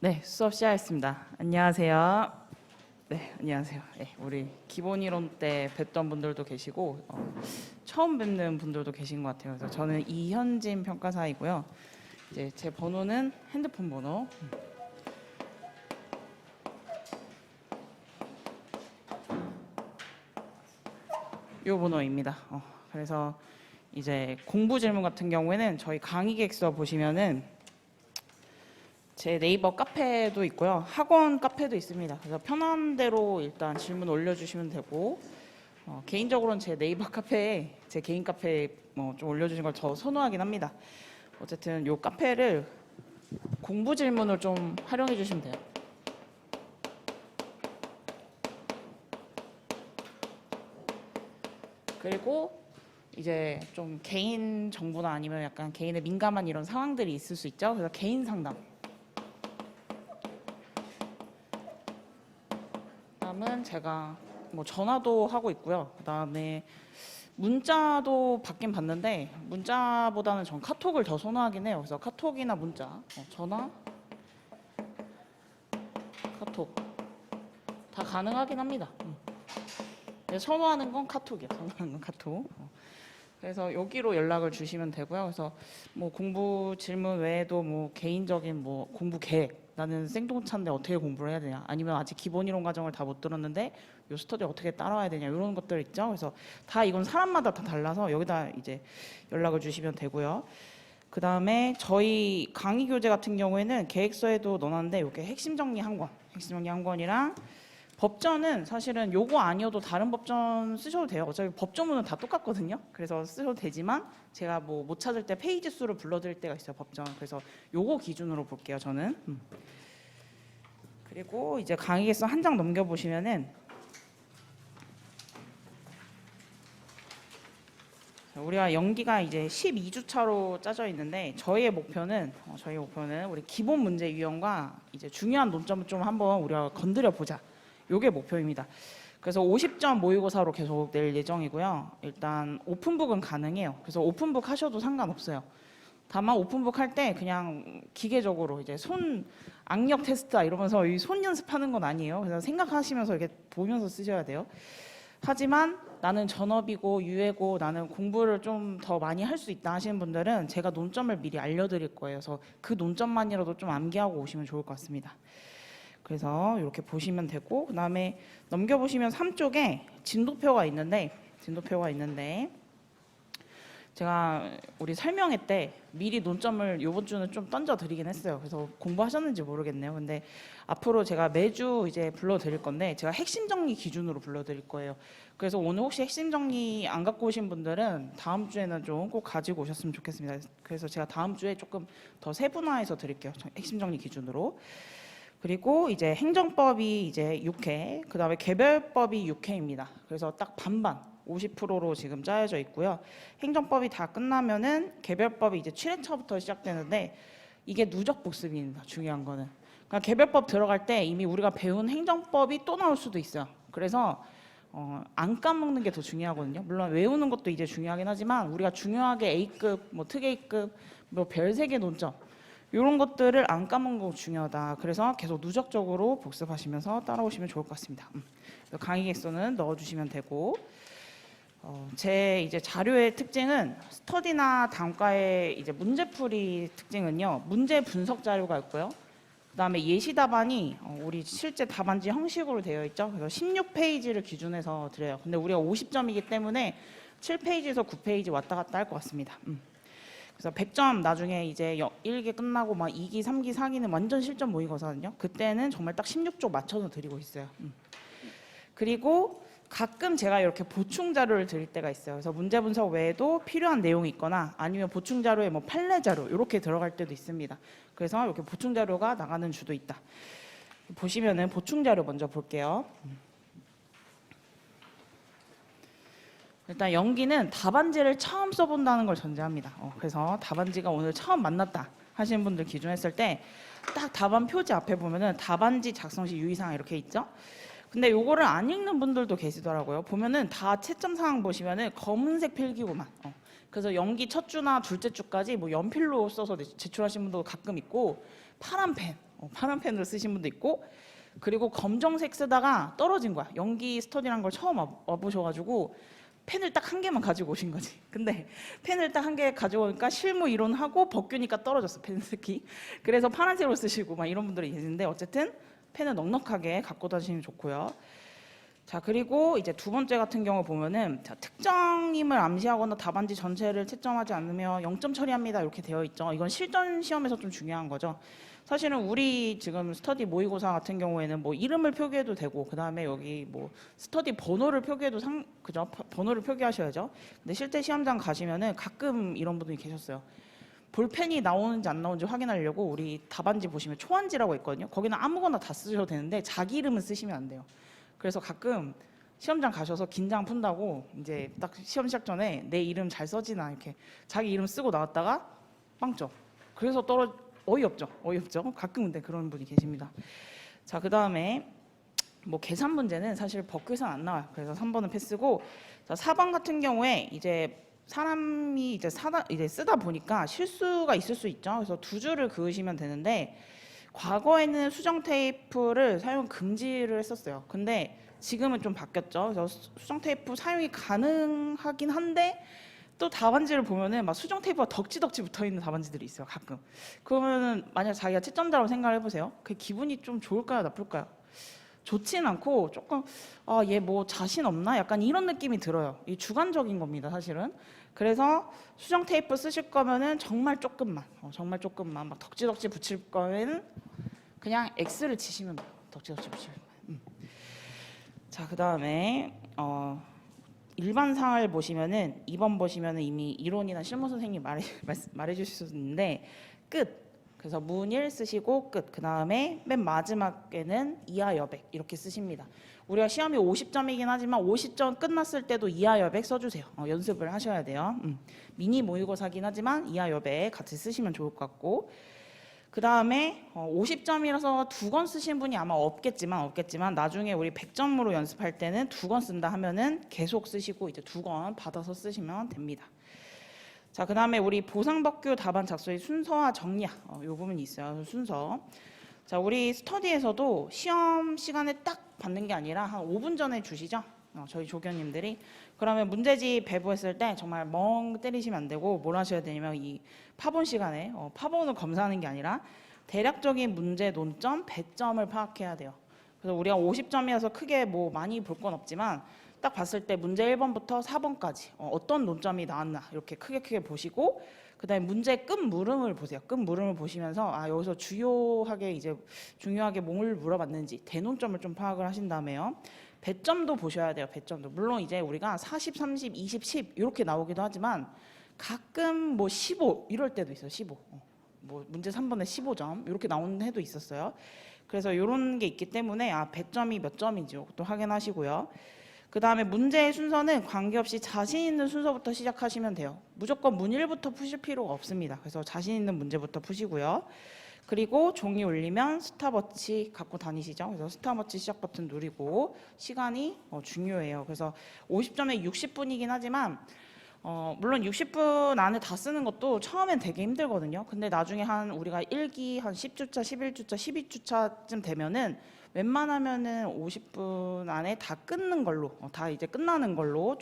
네, 수업 시작하겠습니다. 안녕하세요. 네, 안녕하세요. 네, 우리 기본 이론 때 뵀던 분들도 계시고 처음 뵙는 분들도 계신 것 같아요. 그래서 저는 이현진 평가사이고요. 이제 제 번호는 핸드폰 번호. 요 번호입니다. 그래서 이제 공부 질문 같은 경우에는 저희 강의 계획서 보시면은 제 네이버 카페도 있고요. 학원 카페도 있습니다. 그래서 편한 대로 일단 질문 올려주시면 되고 개인적으로는 제 네이버 카페에 제 개인 카페에 좀 올려주신 걸 더 선호하긴 합니다. 어쨌든 요 카페를 공부 질문을 좀 활용해 주시면 돼요. 그리고 이제 좀 개인 정보나 아니면 약간 개인의 민감한 이런 상황들이 있을 수 있죠. 그래서 개인 상담. 그다음은 제가 전화도 하고 있고요. 그다음에 문자도 받긴 받는데 문자보다는 전 카톡을 더 선호하긴 해요. 그래서 카톡이나 문자, 전화, 카톡 다 가능하긴 합니다. 선호하는 건 카톡이에요. 선호하는 건 카톡. 그래서 여기로 연락을 주시면 되고요. 그래서 공부 질문 외에도 개인적인 공부 계획, 나는 생동차인데 어떻게 공부를 해야 되냐, 아니면 아직 기본 이론 과정을 다 못 들었는데 요 스터디 어떻게 따라와야 되냐, 이런 것들 있죠. 그래서 다 이건 사람마다 다 달라서 여기다 이제 연락을 주시면 되고요. 그 다음에 저희 강의 교재 같은 경우에는 계획서에도 넣어놨는데 이게 핵심 정리 한 권, 핵심 정리 한 권이랑 법전은 사실은 요거 아니어도 다른 법전 쓰셔도 돼요. 어차피 법조문은 다 똑같거든요. 그래서 쓰셔도 되지만 제가 못 찾을 때 페이지 수를 불러드릴 때가 있어요, 법전. 그래서 요거 기준으로 볼게요, 저는. 그리고 이제 강의에서 한 장 넘겨보시면은 우리가 연기가 이제 12주차로 짜져 있는데 저희의 목표는 우리 기본 문제 유형과 이제 중요한 논점을 좀 한번 우리가 건드려 보자. 요게 목표입니다. 그래서 50점 모의고사로 계속 낼 예정이고요. 일단 오픈북은 가능해요. 그래서 오픈북 하셔도 상관없어요. 다만 오픈북 할 때 그냥 기계적으로 이제 손 악력 테스트다 이러면서 이 손 연습하는 건 아니에요. 그래서 생각하시면서 이렇게 보면서 쓰셔야 돼요. 하지만 나는 전업이고 유예고 나는 공부를 좀 더 많이 할 수 있다 하시는 분들은 제가 논점을 미리 알려드릴 거예요. 그래서 그 논점만이라도 좀 암기하고 오시면 좋을 것 같습니다. 그래서 이렇게 보시면 되고, 그다음에 넘겨보시면 3쪽에 진도표가 있는데 제가 우리 설명회 때 미리 논점을 이번 주는 좀 던져드리긴 했어요. 그래서 공부하셨는지 모르겠네요. 근데 앞으로 제가 매주 이제 불러드릴 건데 제가 핵심 정리 기준으로 불러드릴 거예요. 그래서 오늘 혹시 핵심 정리 안 갖고 오신 분들은 다음 주에는 좀 꼭 가지고 오셨으면 좋겠습니다. 그래서 제가 다음 주에 조금 더 세분화해서 드릴게요. 핵심 정리 기준으로. 그리고 이제 행정법이 이제 6회, 그 다음에 개별법이 6회입니다. 그래서 딱 반반 50%로 지금 짜여져 있고요. 행정법이 다 끝나면은 개별법이 이제 7회차부터 시작되는데 이게 누적 복습입니다. 중요한 거는. 그러니까 개별법 들어갈 때 이미 우리가 배운 행정법이 또 나올 수도 있어요. 그래서 안 까먹는 게 더 중요하거든요. 물론 외우는 것도 이제 중요하긴 하지만 우리가 중요하게 A급, 특 A급, 별 3개 논점 이런 것들을 안 까먹는 거 중요하다. 그래서 계속 누적적으로 복습하시면서 따라오시면 좋을 것 같습니다. 강의 객서는 넣어주시면 되고, 제 이제 자료의 특징은 스터디나 단과의 이제 문제풀이 특징은요, 문제 분석 자료가 있고요. 그다음에 예시 답안이 우리 실제 답안지 형식으로 되어 있죠. 그래서 16페이지를 기준해서 드려요. 근데 우리가 50점이기 때문에 7페이지에서 9페이지 왔다 갔다 할 것 같습니다. 그래서 100점 나중에 이제 1기 끝나고 막 2기, 3기, 4기는 완전 실전 모의고사거든요. 그때는 정말 딱 16쪽 맞춰서 드리고 있어요. 그리고 가끔 제가 이렇게 보충 자료를 드릴 때가 있어요. 그래서 문제 분석 외에도 필요한 내용이 있거나 아니면 보충 자료에 판례 자료 이렇게 들어갈 때도 있습니다. 그래서 이렇게 보충 자료가 나가는 주도 있다. 보시면은 보충 자료 먼저 볼게요. 일단 연기는 답안지를 처음 써본다는 걸 전제합니다. 그래서 답안지가 오늘 처음 만났다 하시는 분들 기준했을 때 딱 답안 표지 앞에 보면은 답안지 작성 시 유의사항 이렇게 있죠. 근데 요거를 안 읽는 분들도 계시더라고요. 보면은 다 채점 사항 보시면은 검은색 필기구만. 그래서 연기 첫 주나 둘째 주까지 연필로 써서 제출하신 분도 가끔 있고 파란 펜 파란 펜으로 쓰신 분도 있고, 그리고 검정색 쓰다가 떨어진 거야. 연기 스터디라는 걸 처음 와보셔가지고 펜을 딱 한 개만 가지고 오신 거지. 근데 펜을 딱 한 개 가져오니까 실무 이론하고 벗기니까 떨어졌어, 펜스키. 그래서 파란색으로 쓰시고 막 이런 분들이 계시는데, 어쨌든 펜을 넉넉하게 갖고 다니시면 좋고요. 자, 그리고 이제 두 번째 같은 경우 보면은, 자, 특정임을 암시하거나 답안지 전체를 채점하지 않으며 0점 처리합니다, 이렇게 되어 있죠. 이건 실전 시험에서 좀 중요한 거죠. 사실은 우리 지금 스터디 모의고사 같은 경우에는 뭐 이름을 표기해도 되고, 그 다음에 여기 뭐 스터디 번호를 표기해도 그죠? 번호를 표기하셔야죠. 근데 실제 시험장 가시면은 가끔 이런 분들이 계셨어요. 볼펜이 나오는지 안 나오는지 확인하려고 우리 답안지 보시면 초안지라고 있거든요. 거기는 아무거나 다 쓰셔도 되는데 자기 이름은 쓰시면 안 돼요. 그래서 가끔 시험장 가셔서 긴장 푼다고 이제 딱 시험 시작 전에 내 이름 잘 써지나 이렇게 자기 이름 쓰고 나왔다가 빵점. 그래서 어이없죠. 가끔 근데 그런 분이 계십니다. 자, 그 다음에 뭐 계산 문제는 사실 법규에서는 안 나와요. 그래서 3번은 패스고, 자, 4번 같은 경우에 이제 사람이 이제 쓰다 보니까 실수가 있을 수 있죠. 그래서 두 줄을 그으시면 되는데, 과거에는 수정 테이프를 사용 금지를 했었어요. 근데 지금은 좀 바뀌었죠. 그래서 수정 테이프 사용이 가능하긴 한데, 또 답안지를 보면은 막 수정 테이프가 덕지덕지 붙어 있는 답안지들이 있어요, 가끔. 그러면은 만약 자기가 채점자라고 생각을 해보세요. 그 기분이 좀 좋을까요, 나쁠까요? 좋진 않고 조금 얘 뭐 자신 없나? 약간 이런 느낌이 들어요. 이 주관적인 겁니다, 사실은. 그래서 수정 테이프 쓰실 거면은 정말 조금만 막 덕지덕지 붙일 거에는 그냥 X를 치시면 돼요. 덕지덕지 붙이면. 자, 그 다음에 일반 상을 보시면은 2번 보시면은 이미 이론이나 실무 선생님 말해주실 수 있는데, 끝. 그래서 문일 쓰시고 끝. 그 다음에 맨 마지막에는 이하 여백 이렇게 쓰십니다. 우리가 시험이 50점이긴 하지만 50점 끝났을 때도 이하 여백 써주세요. 연습을 하셔야 돼요. 미니 모의고사긴 하지만 이하 여백 같이 쓰시면 좋을 것 같고, 그 다음에 50점이라서 2권 쓰신 분이 아마 없겠지만 나중에 우리 100점으로 연습할 때는 2권 쓴다 하면은 계속 쓰시고 이제 2권 받아서 쓰시면 됩니다. 자, 그 다음에 우리 보상법규 답안 작성의 순서와 정리야. 이 부분이 있어요. 순서. 자, 우리 스터디에서도 시험 시간에 딱 받는 게 아니라 한 5분 전에 주시죠. 저희 조교님들이. 그러면 문제집 배부했을 때 정말 멍 때리시면 안 되고, 뭘 하셔야 되냐면 이 파본 시간에 파본을 검사하는 게 아니라 대략적인 문제 논점, 배점을 파악해야 돼요. 그래서 우리가 50점이어서 크게 뭐 많이 볼 건 없지만 딱 봤을 때 문제 1번부터 4번까지 어떤 논점이 나왔나 이렇게 크게 보시고, 그다음에 문제 끝 물음을 보세요. 끝 물음을 보시면서 여기서 중요하게 뭘 물어봤는지 대논점을 좀 파악을 하신 다음에요. 배점도 보셔야 돼요. 배점도. 물론 이제 우리가 40, 30, 20, 10 이렇게 나오기도 하지만 가끔 뭐 15 이럴 때도 있어요. 15. 뭐 문제 3번에 15점 이렇게 나오는 해도 있었어요. 그래서 이런 게 있기 때문에 배점이 몇 점인지 또 확인하시고요. 그 다음에 문제의 순서는 관계없이 자신 있는 순서부터 시작하시면 돼요. 무조건 문일부터 푸실 필요가 없습니다. 그래서 자신 있는 문제부터 푸시고요. 그리고 종이 울리면 스탑워치 갖고 다니시죠. 그래서 스탑워치 시작 버튼 누르고, 시간이 중요해요. 그래서 50점에 60분이긴 하지만 물론 60분 안에 다 쓰는 것도 처음엔 되게 힘들거든요. 근데 나중에 우리가 1기 한 10주차, 11주차, 12주차쯤 되면은 웬만하면은 50분 안에 다 끊는 걸로, 다 이제 끝나는 걸로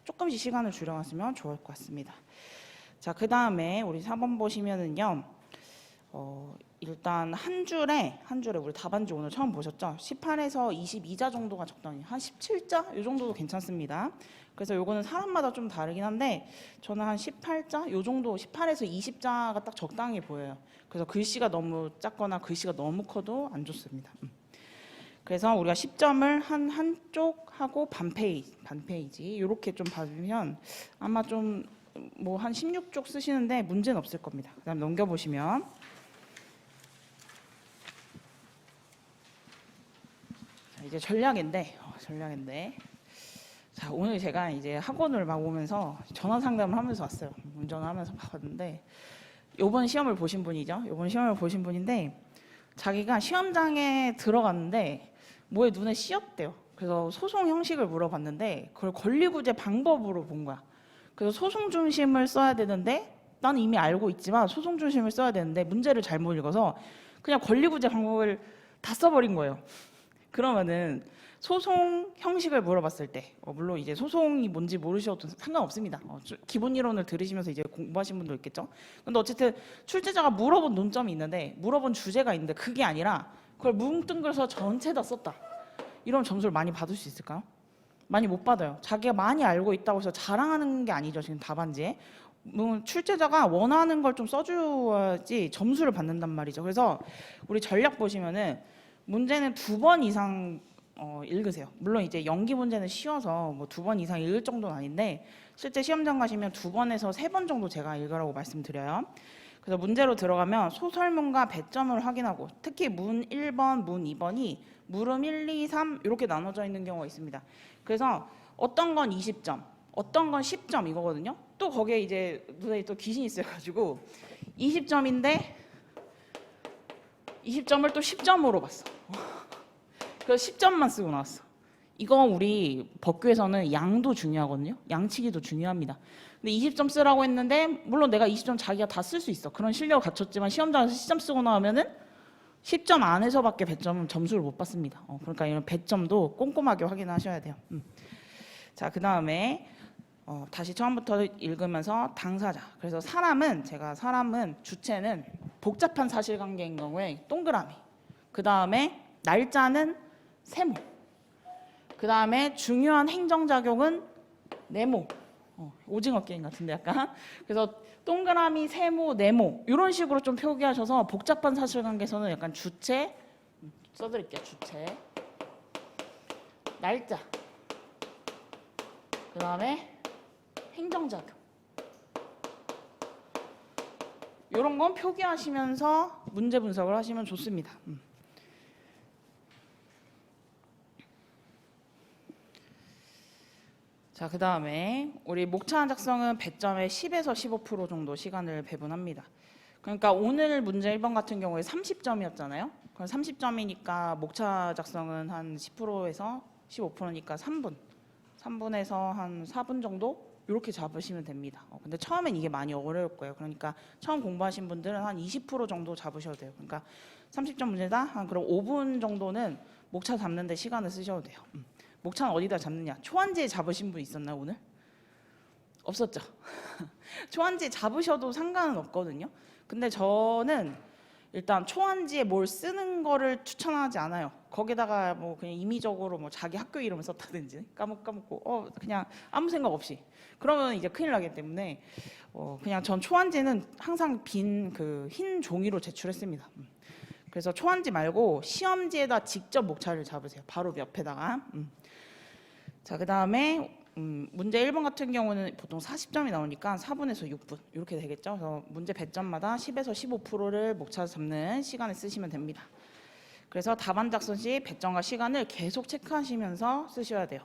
조금씩 시간을 줄여갔으면 좋을 것 같습니다. 자, 그 다음에 우리 4번 보시면은요, 일단 한 줄에 우리 답안지 오늘 처음 보셨죠? 18에서 22자 정도가 적당히, 한 17자 이 정도도 괜찮습니다. 그래서 요거는 사람마다 좀 다르긴 한데 저는 한 18자 요 정도, 18에서 20자가 딱 적당히 보여요. 그래서 글씨가 너무 작거나 글씨가 너무 커도 안 좋습니다. 그래서 우리가 10점을 한쪽 하고 반 페이지 이렇게 좀 받으면 아마 좀 뭐 한 16쪽 쓰시는데 문제는 없을 겁니다. 그다음 넘겨보시면 자, 이제 전략인데 자, 오늘 제가 이제 학원을 막 오면서 전화 상담을 하면서 왔어요. 운전을 하면서 봤는데 요번 시험을 보신 분이죠. 요번 시험을 보신 분인데 자기가 시험장에 들어갔는데 뭐에 눈에 씌었대요. 그래서 소송 형식을 물어봤는데 그걸 권리구제 방법으로 본 거야. 그래서 소송 중심을 써야 되는데 나는 이미 알고 있지만 소송 중심을 써야 되는데 문제를 잘못 읽어서 그냥 권리구제 방법을 다 써버린 거예요. 그러면은 소송 형식을 물어봤을 때 물론 이제 소송이 뭔지 모르셔도 상관없습니다. 기본 이론을 들으시면서 이제 공부하신 분도 있겠죠. 근데 어쨌든 출제자가 물어본 논점이 있는데 물어본 주제가 있는데 그게 아니라 그걸 뭉뚱그려서 전체 다 썼다. 이런 점수를 많이 받을 수 있을까요? 많이 못 받아요. 자기가 많이 알고 있다고 해서 자랑하는 게 아니죠. 지금 답안지에. 출제자가 원하는 걸 좀 써줘야지 점수를 받는단 말이죠. 그래서 우리 전략 보시면은 문제는 2번 이상 읽으세요. 물론 이제 연기 문제는 쉬워서 뭐 2번 이상 읽을 정도는 아닌데 실제 시험장 가시면 2번에서 3번 정도 제가 읽으라고 말씀드려요. 그래서 문제로 들어가면 소설문과 배점을 확인하고 특히 문 1번, 문 2번이 물음 1, 2, 3 이렇게 나눠져 있는 경우가 있습니다. 그래서 어떤 건 20점, 어떤 건 10점 이거거든요. 또 거기에 이제 눈에 또 귀신이 있어가지고 20점인데 20점을 또 10점으로 봤어. 그래서 10점만 쓰고 나왔어. 이거 우리 법규에서는 양도 중요하거든요. 양치기도 중요합니다. 근데 20점 쓰라고 했는데 물론 내가 20점 자기가 다 쓸 수 있어. 그런 실력을 갖췄지만 시험장에서 10점 쓰고 나오면은 10점 안에서밖에 배점은 점수를 못 받습니다. 그러니까 이런 배점도 꼼꼼하게 확인하셔야 돼요. 자, 그 다음에 다시 처음부터 읽으면서 당사자. 그래서 사람은 주체는 복잡한 사실관계인 경우에 동그라미. 그 다음에 날짜는 세모. 그 다음에 중요한 행정작용은 네모. 오징어 게임 같은데 약간. 그래서 동그라미, 세모, 네모 이런 식으로 좀 표기하셔서 복잡한 사실관계에서는 약간 주체 써드릴게요. 주체, 날짜, 그 다음에 행정작용 이런 건 표기하시면서 문제 분석을 하시면 좋습니다. 자, 그 다음에 우리 목차 작성은 배점의 10에서 15% 정도 시간을 배분합니다. 그러니까 오늘 문제 1번 같은 경우에 30점이었잖아요. 그럼 30점이니까 목차 작성은 한 10%에서 15%니까 3분에서 한 4분 정도 이렇게 잡으시면 됩니다. 근데 처음엔 이게 많이 어려울 거예요. 그러니까 처음 공부하신 분들은 한 20% 정도 잡으셔도 돼요. 그러니까 30점 문제다. 한 그럼 5분 정도는 목차 잡는 데 시간을 쓰셔도 돼요. 목차는 어디다 잡느냐? 초안지에 잡으신 분 있었나요 오늘? 없었죠. 초안지에 잡으셔도 상관은 없거든요. 근데 저는 일단 초안지에 뭘 쓰는 거를 추천하지 않아요. 거기다가 뭐 그냥 임의적으로 뭐 자기 학교 이름을 썼다든지 까먹고 그냥 아무 생각 없이 그러면 이제 큰일 나기 때문에 그냥 전 초안지는 항상 빈 그 흰 종이로 제출했습니다. 그래서 초안지 말고 시험지에다 직접 목차를 잡으세요. 바로 옆에다가. 자, 그 다음에 문제 1번 같은 경우는 보통 40점이 나오니까 4분에서 6분 이렇게 되겠죠. 그래서 문제 배점마다 10에서 15%를 목차 잡는 시간을 쓰시면 됩니다. 그래서 답안 작성 시 배점과 시간을 계속 체크하시면서 쓰셔야 돼요.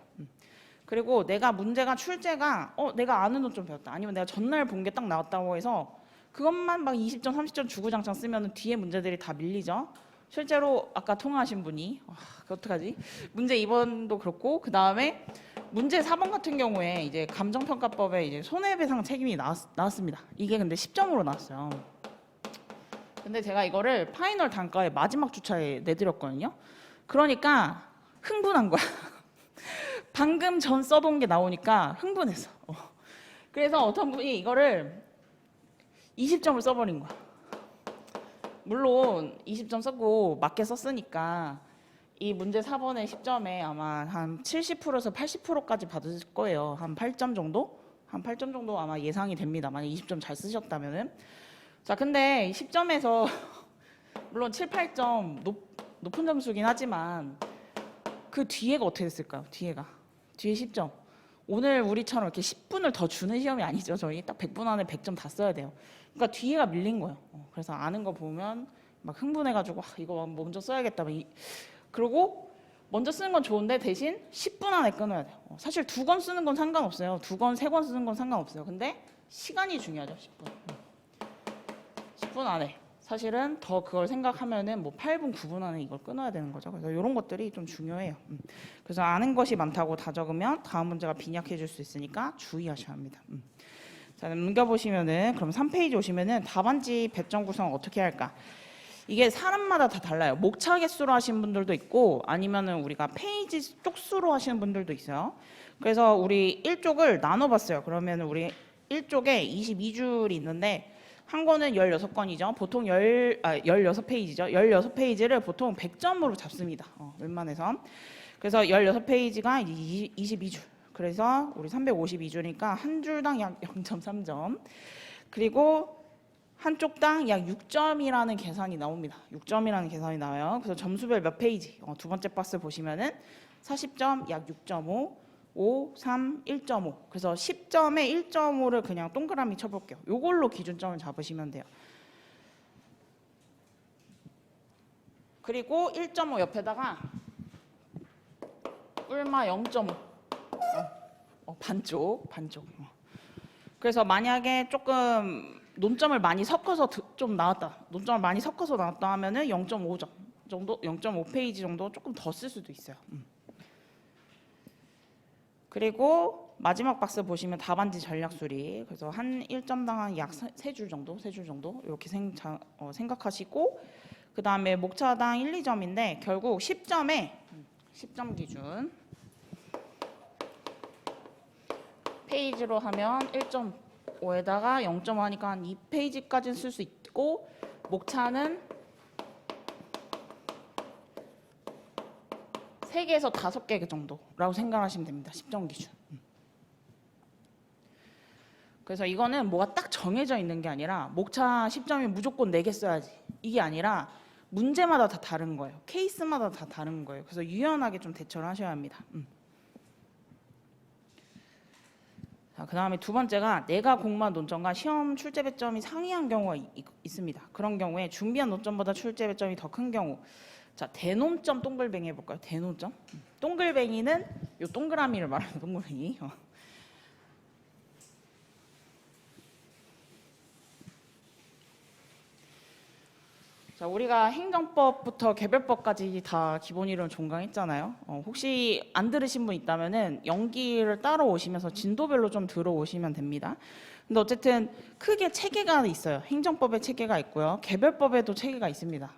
그리고 내가 문제가 출제가 내가 아는 것 좀 배웠다. 아니면 내가 전날 본 게 딱 나왔다고 해서 그것만 막 20점, 30점 주구장창 쓰면 뒤에 문제들이 다 밀리죠. 실제로 아까 통화하신 분이 그 어떡하지? 문제 2번도 그렇고 그 다음에 문제 4번 같은 경우에 이제 감정평가법에 이제 손해배상 책임이 나왔습니다. 이게 근데 10점으로 나왔어요. 근데 제가 이거를 파이널 단가의 마지막 주차에 내드렸거든요. 그러니까 흥분한 거야. 방금 전 써본 게 나오니까 흥분했어. 그래서 어떤 분이 이거를 20점을 써버린 거야. 물론 20점 쓰고 맞게 썼으니까 이 문제 4번의 10점에 아마 한 70%에서 80%까지 받을 거예요. 한 8점 정도? 한 8점 정도 아마 예상이 됩니다. 만약 20점 잘 쓰셨다면은. 자, 근데 10점에서 물론 7, 8점 높은 점수긴 하지만 그 뒤에가 어떻게 됐을까요? 뒤에 10점. 오늘 우리처럼 이렇게 10분을 더 주는 시험이 아니죠. 저희 딱 100분 안에 100점 다 써야 돼요. 그러니까 뒤에가 밀린 거예요. 그래서 아는 거 보면 막 흥분해가지고 이거 먼저 써야겠다. 그리고 먼저 쓰는 건 좋은데 대신 10분 안에 끊어야 돼요. 사실 2권 쓰는 건 상관없어요. 2권, 3권 쓰는 건 상관없어요. 근데 시간이 중요하죠. 10분 안에. 사실은 더 그걸 생각하면은 뭐 8분, 9분 안에 이걸 끊어야 되는 거죠. 그래서 이런 것들이 좀 중요해요. 그래서 아는 것이 많다고 다 적으면 다음 문제가 빈약해질 수 있으니까 주의하셔야 합니다. 자, 넘겨보시면은 그럼 3페이지 오시면은 답안지 배점 구성 어떻게 할까? 이게 사람마다 다 달라요. 목차 개수로 하시는 분들도 있고 아니면은 우리가 페이지 쪽수로 하시는 분들도 있어요. 그래서 우리 1쪽을 나눠봤어요. 그러면 우리 1쪽에 22줄이 있는데 한 권은 16권이죠. 보통 16페이지죠. 16페이지를 보통 100점으로 잡습니다. 웬만해서. 그래서 16페이지가 22줄. 그래서 우리 352줄이니까 한 줄당 약 0.3점. 그리고 한쪽당 약 6점이라는 계산이 나옵니다. 6점이라는 계산이 나와요. 그래서 점수별 몇 페이지? 두 번째 박스 보시면은 40점 약 6.5, 5, 3, 1.5. 그래서 10점에 1.5를 그냥 동그라미 쳐볼게요. 요걸로 기준점을 잡으시면 돼요. 그리고 1.5 옆에다가 꿀마 0.5. 반쪽. 그래서 만약에 조금 논점을 많이 섞어서 좀 나왔다. 논점을 많이 섞어서 나왔다 하면은 0.5점 정도, 0.5페이지 정도 조금 더 쓸 수도 있어요. 그리고 마지막 박스 보시면 답안지 전략수리. 그래서 한 1점당 약 3줄 정도 이렇게 생각하시고 그 다음에 목차당 1, 2점인데 결국 10점에 10점 기준 페이지로 하면 1.5에다가 0.5 하니까 한 2페이지까지는 쓸 수 있고 목차는 3개에서 5개 정도라고 생각하시면 됩니다. 10점 기준. 그래서 이거는 뭐가 딱 정해져 있는 게 아니라 목차 10점이 무조건 4개 써야지 이게 아니라 문제마다 다 다른 거예요. 케이스마다 다 다른 거예요. 그래서 유연하게 좀 대처를 하셔야 합니다. 그 다음에 두 번째가 내가 공부한 논점과 시험 출제 배점이 상이한 경우가 있습니다. 그런 경우에 준비한 논점보다 출제 배점이 더 큰 경우. 자, 대논점 동글뱅이 해볼까요? 대논점. 동글뱅이는 요 동그라미를 말하는 동글뱅이. 자, 우리가 행정법부터 개별법까지 다 기본 이론 종강했잖아요. 혹시 안 들으신 분 있다면은 연기를 따로 오시면서 진도별로 좀 들어오시면 됩니다. 근데 어쨌든 크게 체계가 있어요. 행정법에 체계가 있고요. 개별법에도 체계가 있습니다.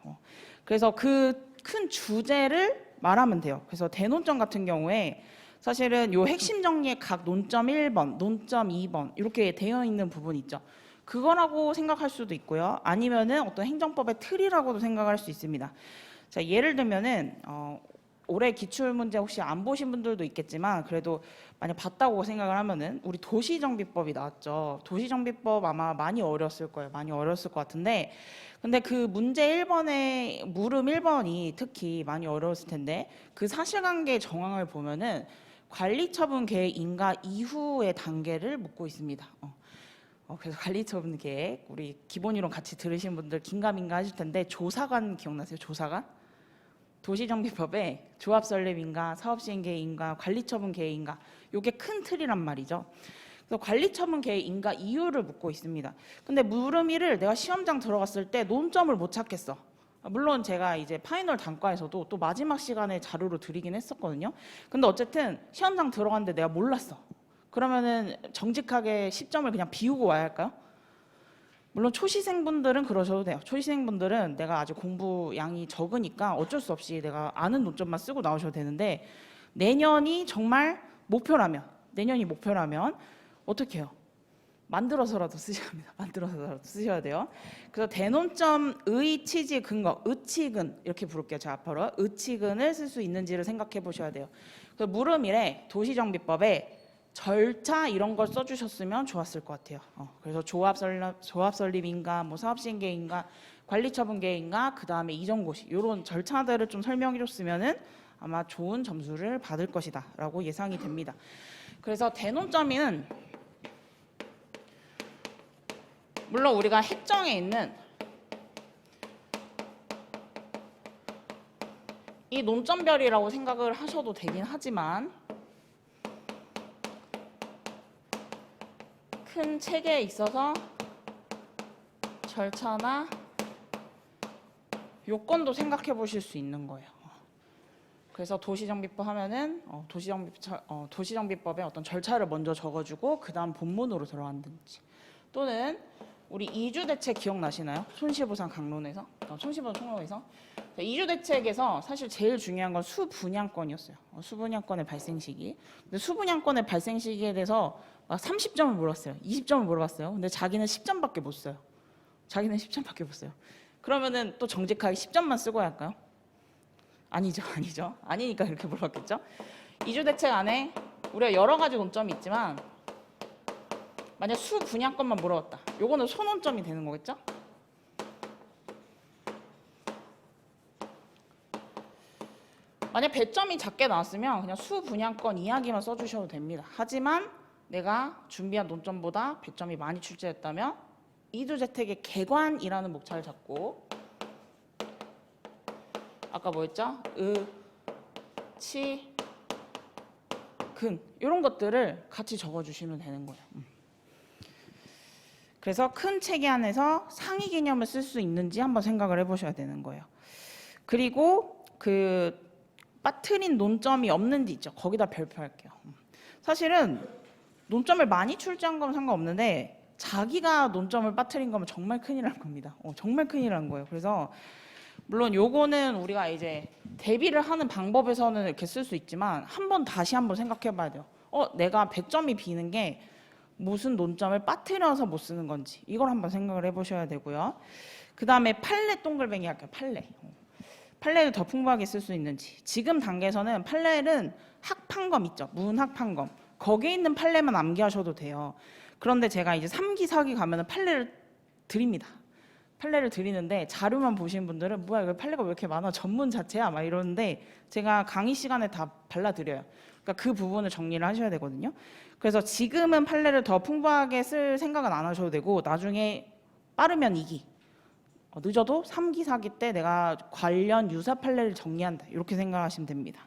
그래서 그 큰 주제를 말하면 돼요. 그래서 대논점 같은 경우에 사실은 요 핵심 정리에 각 논점 1번, 논점 2번 이렇게 되어 있는 부분 있죠. 그거라고 생각할 수도 있고요. 아니면은 어떤 행정법의 틀이라고도 생각할 수 있습니다. 자, 예를 들면은 올해 기출 문제 혹시 안 보신 분들도 있겠지만 그래도 만약 봤다고 생각을 하면은 우리 도시정비법이 나왔죠. 도시정비법 아마 많이 어려웠을 거예요. 많이 어려웠을 것 같은데 근데 그 문제 1번에 물음 1번이 특히 많이 어려웠을 텐데 그 사실관계 정황을 보면은 관리처분 계획 인가 이후의 단계를 묻고 있습니다. 그래서 관리처분 계획 우리 기본 이론 같이 들으신 분들 긴가민가 하실 텐데 조사관 기억나세요? 조사관? 도시정비법에 조합 설립인가, 사업시행 계획인가, 관리처분 계획인가 이게 큰 틀이란 말이죠. 그래서 관리처분 계획인가 이유를 묻고 있습니다. 근데 물음이를 내가 시험장 들어갔을 때 논점을 못 찾겠어. 물론 제가 이제 파이널 단과에서도 또 마지막 시간에 자료로 드리긴 했었거든요. 근데 어쨌든 시험장 들어갔는데 내가 몰랐어. 그러면은 정직하게 10점을 그냥 비우고 와야 할까요? 물론 초시생분들은 그러셔도 돼요. 초시생분들은 내가 아직 공부 양이 적으니까 어쩔 수 없이 내가 아는 논점만 쓰고 나오셔도 되는데 내년이 목표라면 어떻게 해요? 만들어서라도 쓰셔야 합니다. 만들어서라도 쓰셔야 돼요. 그래서 대논점의 취지 근거, 의치근 이렇게 부를게요. 제가 앞으로 의치근을 쓸 수 있는지를 생각해 보셔야 돼요. 그래서 물음일에 도시정비법에 절차 이런 걸 써주셨으면 좋았을 것 같아요. 그래서 조합 설립인가, 뭐 사업시행 계획인가, 관리처분 계획인가, 그 다음에 이전고시 이런 절차들을 좀 설명해줬으면은 아마 좋은 점수를 받을 것이다라고 예상이 됩니다. 그래서 대논점은 물론 우리가 핵정에 있는 이 논점별이라고 생각을 하셔도 되긴 하지만 큰 체계에 있어서 절차나 요건도 생각해 보실 수 있는 거예요. 그래서 도시정비법 하면은 도시정비법의 어떤 절차를 먼저 적어주고 그 다음 본문으로 들어간든지 또는 우리 이주 대책 기억나시나요? 손실보상 강론에서, 손실보상 총론에서 이주 대책에서 사실 제일 중요한 건 수분양권이었어요. 수분양권의 발생 시기. 근데 수분양권의 발생 시기에 대해서 막 30점을 물었어요. 20점을 물어봤어요. 근데 자기는 10점밖에 못 써요. 자기는 10점밖에 못 써요. 그러면은 또 정직하게 10점만 쓰고 할까요? 아니죠, 아니죠. 아니니까 이렇게 물어봤겠죠. 이주 대책 안에 우리가 여러 가지 논점이 있지만 만약 수 분양권만 물어봤다. 요거는 소논점이 되는 거겠죠? 만약 배점이 작게 나왔으면 그냥 수 분양권 이야기만 써주셔도 됩니다. 하지만 내가 준비한 논점보다 배점이 많이 출제됐다면 이주재택의 개관이라는 목차를 잡고 아까 뭐였죠? 치, 근 이런 것들을 같이 적어주시면 되는 거예요. 그래서 큰 체계 안에서 상위 개념을 쓸 수 있는지 한번 생각을 해보셔야 되는 거예요. 그리고 그 빠트린 논점이 없는지 있죠. 거기다 별표할게요. 사실은 논점을 많이 출제한 건 상관없는데 자기가 논점을 빠트린 거면 정말 큰일 날 겁니다. 정말 큰일 난 거예요. 그래서 물론 요거는 우리가 이제 대비를 하는 방법에서는 이렇게 쓸 수 있지만 다시 한번 생각해 봐야 돼요. 내가 배점이 비는 게 무슨 논점을 빠뜨려서 못 쓰는 건지 이걸 한번 생각을 해보셔야 되고요. 그 다음에 판례 동글뱅이 할게요. 판례를 더 풍부하게 쓸 수 있는지. 지금 단계에서는 판례는 학판검 있죠. 문학판검. 거기에 있는 판례만 암기하셔도 돼요. 그런데 제가 이제 3기, 4기 가면은 판례를 드립니다. 판례를 드리는데 자료만 보시는 분들은 뭐야 이거 판례가 왜 이렇게 많아 전문 자체야 막 이러는데 제가 강의 시간에 다 발라드려요. 그러니까 그 부분을 정리를 하셔야 되거든요. 그래서 지금은 판례를 더 풍부하게 쓸 생각은 안 하셔도 되고 나중에 빠르면 2기 늦어도 3기, 4기 때 내가 관련 유사 판례를 정리한다 이렇게 생각하시면 됩니다.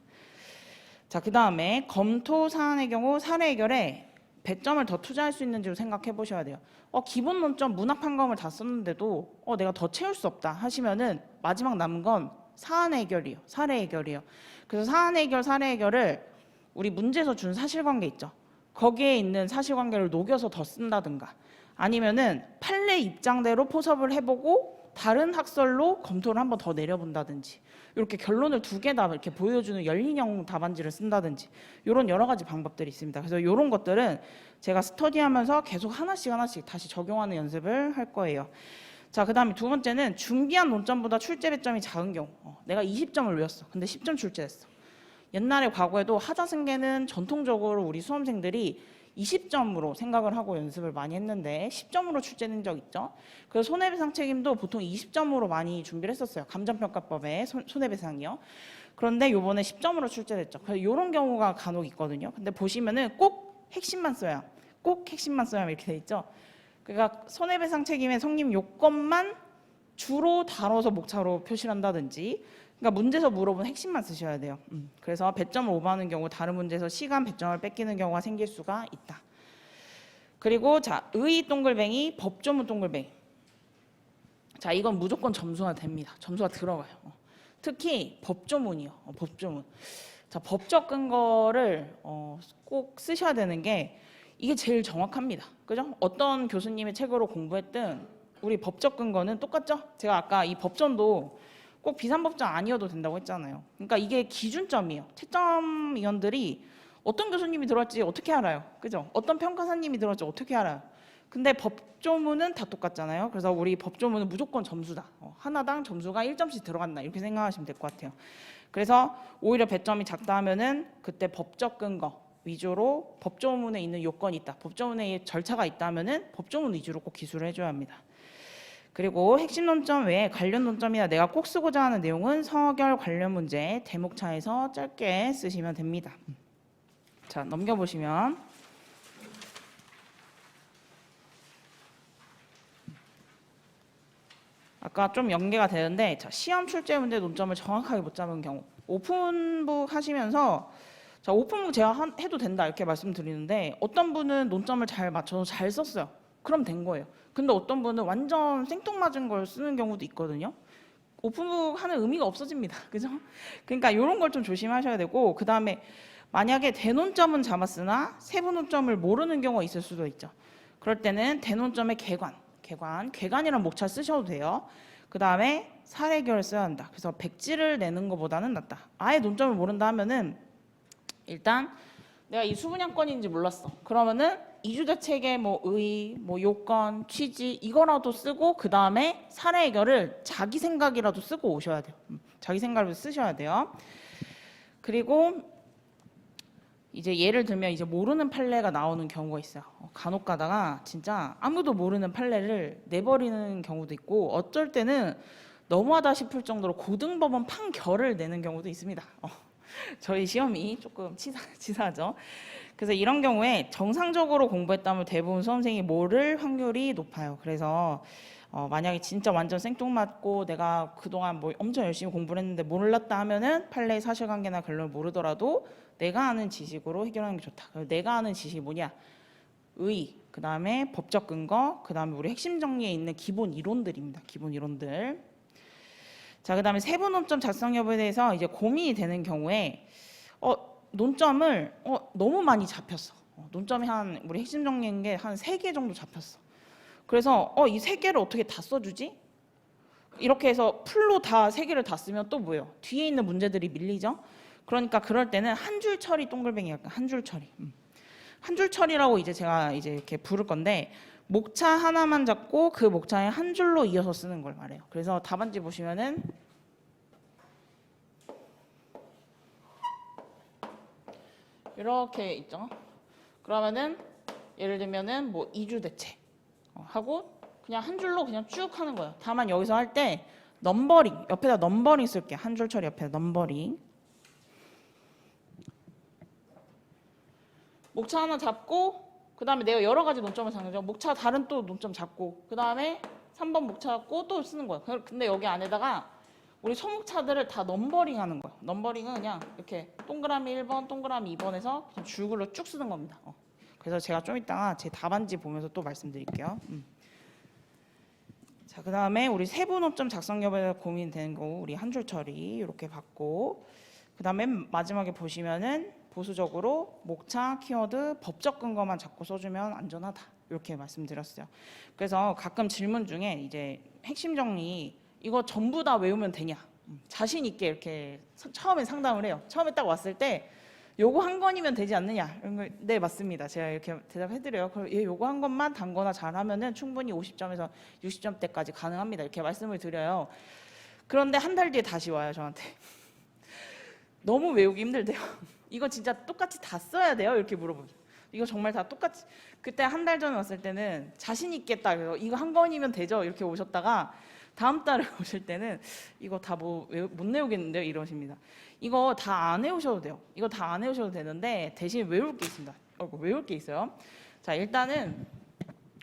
자, 그 다음에 검토 사안의 경우 사례 해결에 배점을 더 투자할 수 있는지를 생각해 보셔야 돼요. 기본 논점 문학 판검을 다 썼는데도 내가 더 채울 수 없다 하시면은 마지막 남은 건 사안 해결이요. 사례 해결이요. 그래서 사안 해결, 사례 해결을 우리 문제에서 준 사실관계 있죠. 거기에 있는 사실관계를 녹여서 더 쓴다든가 아니면은 판례 입장대로 포섭을 해보고 다른 학설로 검토를 한번 더 내려본다든지 이렇게 결론을 2개 다 이렇게 보여주는 열린형 답안지를 쓴다든지 이런 여러 가지 방법들이 있습니다. 그래서 이런 것들은 제가 스터디하면서 계속 하나씩 다시 적용하는 연습을 할 거예요. 자, 그 다음에 두 번째는 준비한 논점보다 출제 배점이 작은 경우. 내가 20점을 외웠어. 근데 10점 출제했어. 옛날에 과거에도 하자승계는 전통적으로 우리 수험생들이 20점으로 생각을 하고 연습을 많이 했는데 10점으로 출제된 적 있죠. 그래서 손해배상 책임도 보통 20점으로 많이 준비를 했었어요. 감정평가법에 손해배상이요. 그런데 요번에 10점으로 출제됐죠. 그래서 이런 경우가 간혹 있거든요. 근데 보시면은 꼭 핵심만 써야 이렇게 돼 있죠. 그러니까 손해배상 책임의 성립 요건만 주로 다뤄서 목차로 표시를 한다든지 그러니까 문제에서 물어본 핵심만 쓰셔야 돼요. 그래서 배점을 오버하는 경우 다른 문제에서 시간 배점을 뺏기는 경우가 생길 수가 있다. 그리고 자, 의의 동글뱅이, 법조문 동글뱅이. 자, 이건 무조건 점수가 됩니다. 점수가 들어가요. 특히 법조문이요. 법조문. 자, 법적 근거를 꼭 쓰셔야 되는 게 이게 제일 정확합니다. 그죠? 어떤 교수님의 책으로 공부했든 우리 법적 근거는 똑같죠? 제가 아까 이 법전도 꼭 비산법전 아니어도 된다고 했잖아요. 그러니까 이게 기준점이에요. 채점위원들이 어떤 교수님이 들어왔지 어떻게 알아요? 그죠? 어떤 평가사님이 들어왔지 어떻게 알아요? 근데 법조문은 다 똑같잖아요. 그래서 우리 법조문은 무조건 점수다. 하나당 점수가 1점씩 들어간다. 이렇게 생각하시면 될 것 같아요. 그래서 오히려 배점이 작다 하면은 그때 법적 근거 위주로 법조문에 있는 요건이 있다. 법조문에 절차가 있다 하면은 법조문 위주로 꼭 기술을 해줘야 합니다. 그리고 핵심 논점 외에 관련 논점이나 내가 꼭 쓰고자 하는 내용은 서결 관련 문제 대목차에서 짧게 쓰시면 됩니다. 자, 넘겨보시면 아까 좀 연계가 되는데 자, 시험 출제 문제 논점을 정확하게 못 잡은 경우 오픈북 하시면서 자, 오픈북 제가 해도 된다 이렇게 말씀드리는데 어떤 분은 논점을 잘 맞춰서 잘 썼어요. 그럼 된 거예요. 근데 어떤 분은 완전 생뚱맞은 걸 쓰는 경우도 있거든요. 오픈북 하는 의미가 없어집니다. 그죠? 그러니까 이런 걸 좀 조심하셔야 되고 그 다음에 만약에 대논점은 잡았으나 세부 논점을 모르는 경우가 있을 수도 있죠. 그럴 때는 대논점의 괴관이란 목차 쓰셔도 돼요. 그 다음에 사례결을 써야 한다. 그래서 백지를 내는 것보다는 낫다. 아예 논점을 모른다 하면은 일단 내가 이 수분양권인지 몰랐어. 그러면은 이주대책의 뭐 의, 뭐 요건, 취지 이거라도 쓰고 그 다음에 사례 해결을 자기 생각이라도 쓰고 오셔야 돼요. 자기 생각으로 쓰셔야 돼요. 그리고 이제 예를 들면 이제 모르는 판례가 나오는 경우가 있어요. 간혹 가다가 진짜 아무도 모르는 판례를 내버리는 경우도 있고 어쩔 때는 너무하다 싶을 정도로 고등법원 판결을 내는 경우도 있습니다. 저희 시험이 조금 치사하죠. 그래서 이런 경우에 정상적으로 공부했다면 대부분 수험생이 모를 확률이 높아요. 그래서 만약에 진짜 완전 생뚱맞고 내가 그동안 뭐 엄청 열심히 공부를 했는데 몰랐다 하면은 판례의 사실관계나 결론을 모르더라도 내가 아는 지식으로 해결하는 게 좋다. 내가 아는 지식이 뭐냐? 의, 그 다음에 법적 근거, 그 다음에 우리 핵심 정리에 있는 기본 이론들입니다. 기본 이론들. 자, 그 다음에 세부 논점 작성 여부에 대해서 이제 고민이 되는 경우에 논점을 너무 많이 잡혔어. 논점이 한 우리 핵심 정리인 게 한 3개 정도 잡혔어. 그래서 이 3개를 어떻게 다 써주지? 이렇게 해서 풀로 다 3개를 다 쓰면 또 뭐예요? 뒤에 있는 문제들이 밀리죠? 그러니까 그럴 때는 한 줄 처리 동글뱅이 약간 한 줄 처리. 한 줄 처리라고 이제 제가 이제 이렇게 부를 건데 목차 하나만 잡고 그 목차에 한 줄로 이어서 쓰는 걸 말해요. 그래서 답안지 보시면은 이렇게 있죠. 그러면은 예를 들면은 뭐 이주 대책 하고 그냥 한 줄로 그냥 쭉 하는 거예요. 다만 여기서 할 때 넘버링 옆에다 넘버링 쓸게요. 한 줄 처리 옆에다 넘버링. 목차 하나 잡고 그 다음에 내가 여러 가지 논점을 잡는 거죠. 목차 다른 또 논점 잡고 그 다음에 3번 목차 잡고 또 쓰는 거예요. 근데 여기 안에다가 우리 소목차들을 다 넘버링 하는 거예요. 넘버링은 그냥 이렇게 동그라미 1번, 동그라미 2번에서 그냥 줄글로 쭉 쓰는 겁니다. 그래서 제가 좀 이따가 제 답안지 보면서 또 말씀드릴게요. 자, 그 다음에 우리 세부 논점 작성 여부에 고민되는 거 우리 한 줄 처리 이렇게 받고 그 다음에 마지막에 보시면은 보수적으로 목차, 키워드, 법적 근거만 자꾸 써주면 안전하다 이렇게 말씀드렸어요. 그래서 가끔 질문 중에 이제 핵심 정리 이거 전부 다 외우면 되냐? 자신 있게 이렇게 처음에 상담을 해요. 처음에 딱 왔을 때 요거 한 건이면 되지 않느냐? 이런 거, 네 맞습니다. 제가 이렇게 대답해드려요. 그럼 요거 한 것만 단거나 잘하면은 충분히 50점에서 60점대까지 가능합니다. 이렇게 말씀을 드려요. 그런데 한 달 뒤에 다시 와요 저한테. 너무 외우기 힘들대요. 이거 진짜 똑같이 다 써야 돼요? 이렇게 물어보죠. 이거 정말 다 똑같이. 그때 한 달 전에 왔을 때는 자신 있겠다. 그래서 이거 한 건이면 되죠? 이렇게 오셨다가 다음 달에 오실 때는 이거 다 못 외우겠는데요? 이러십니다. 이거 다 안 외우셔도 돼요. 이거 다 안 외우셔도 되는데 대신 외울 게 있습니다. 외울 게 있어요. 자, 일단은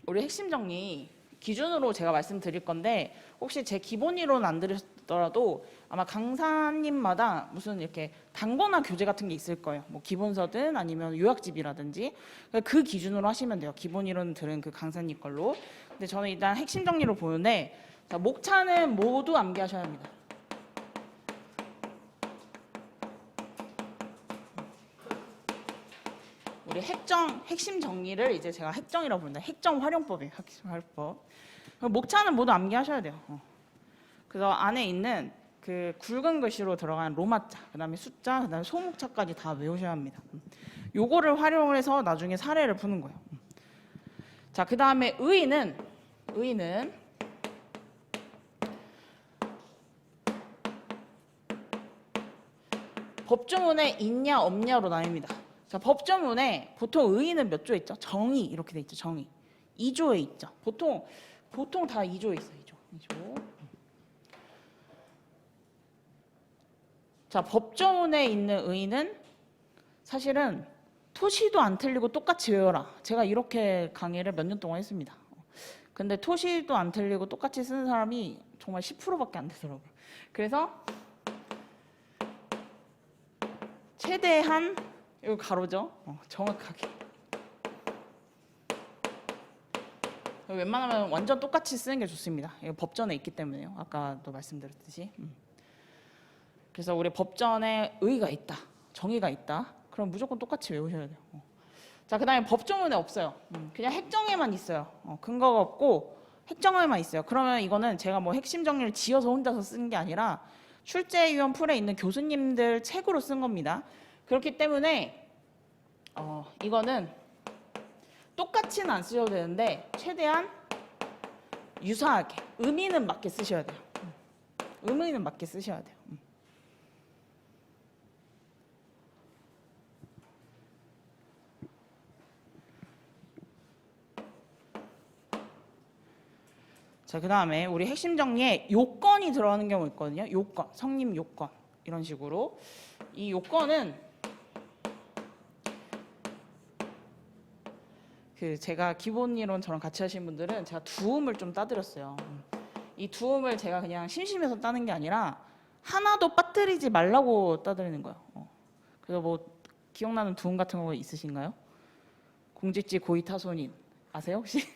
우리 핵심 정리 기준으로 제가 말씀드릴 건데 혹시 제 기본 이론 안 들으셨더라도 아마 강사님마다 무슨 이렇게 단거나 교재 같은 게 있을 거예요. 뭐 기본서든 아니면 요약집이라든지 그 기준으로 하시면 돼요. 기본 이론 들은 그 강사님 걸로. 근데 저는 일단 핵심 정리로 보는데 자, 목차는 모두 암기하셔야 합니다. 우리 핵심 정리를 이제 제가 핵정이라고 부른다. 핵정 활용법이에요. 핵정 활용법. 목차는 모두 암기하셔야 돼요. 그래서 안에 있는 그 굵은 글씨로 들어간 로마자, 그다음에 숫자, 그다음에 소목차까지 다 외우셔야 합니다. 요거를 활용을 해서 나중에 사례를 푸는 거예요. 자, 그다음에 의의는 법조문에 있냐 없냐로 나뉩니다. 자, 법조문에 보통 의의는 몇 조에 있죠? 정의 이렇게 돼 있죠. 정의 2조에 있죠. 보통 다 2조에 있어요. 2조. 자, 법조문에 있는 의의는 사실은 토시도 안 틀리고 똑같이 외워라. 제가 이렇게 강의를 몇 년 동안 했습니다. 근데 토시도 안 틀리고 똑같이 쓰는 사람이 정말 10%밖에 안 되더라고요. 그래서 최대한 이거 가로죠. 정확하게. 웬만하면 완전 똑같이 쓰는 게 좋습니다. 이거 법전에 있기 때문에요. 아까도 말씀드렸듯이. 그래서 우리 법전에 의의가 있다, 정의가 있다. 그럼 무조건 똑같이 외우셔야 돼요. 자, 그다음에 법조문에 없어요. 그냥 핵정에만 있어요. 근거가 없고 핵정의만 있어요. 그러면 이거는 제가 뭐 핵심 정리를 지어서 혼자서 쓴 게 아니라 출제위원 풀에 있는 교수님들 책으로 쓴 겁니다. 그렇기 때문에 이거는 똑같이는 안 쓰셔도 되는데 최대한 유사하게 의미는 맞게 쓰셔야 돼요. 의미는 맞게 쓰셔야 돼요. 자, 그 다음에 우리 핵심 정리에 요건이 들어가는 경우 있거든요. 요건, 성립 요건 이런 식으로. 이 요건은 제가 기본 이론 저랑 같이 하신 분들은 제가 두음을 좀 따드렸어요. 이 두음을 제가 그냥 심심해서 따는 게 아니라 하나도 빠뜨리지 말라고 따드리는 거예요. 그래서 뭐 기억나는 두음 같은 거 있으신가요? 공직지 고의타손인 아세요 혹시?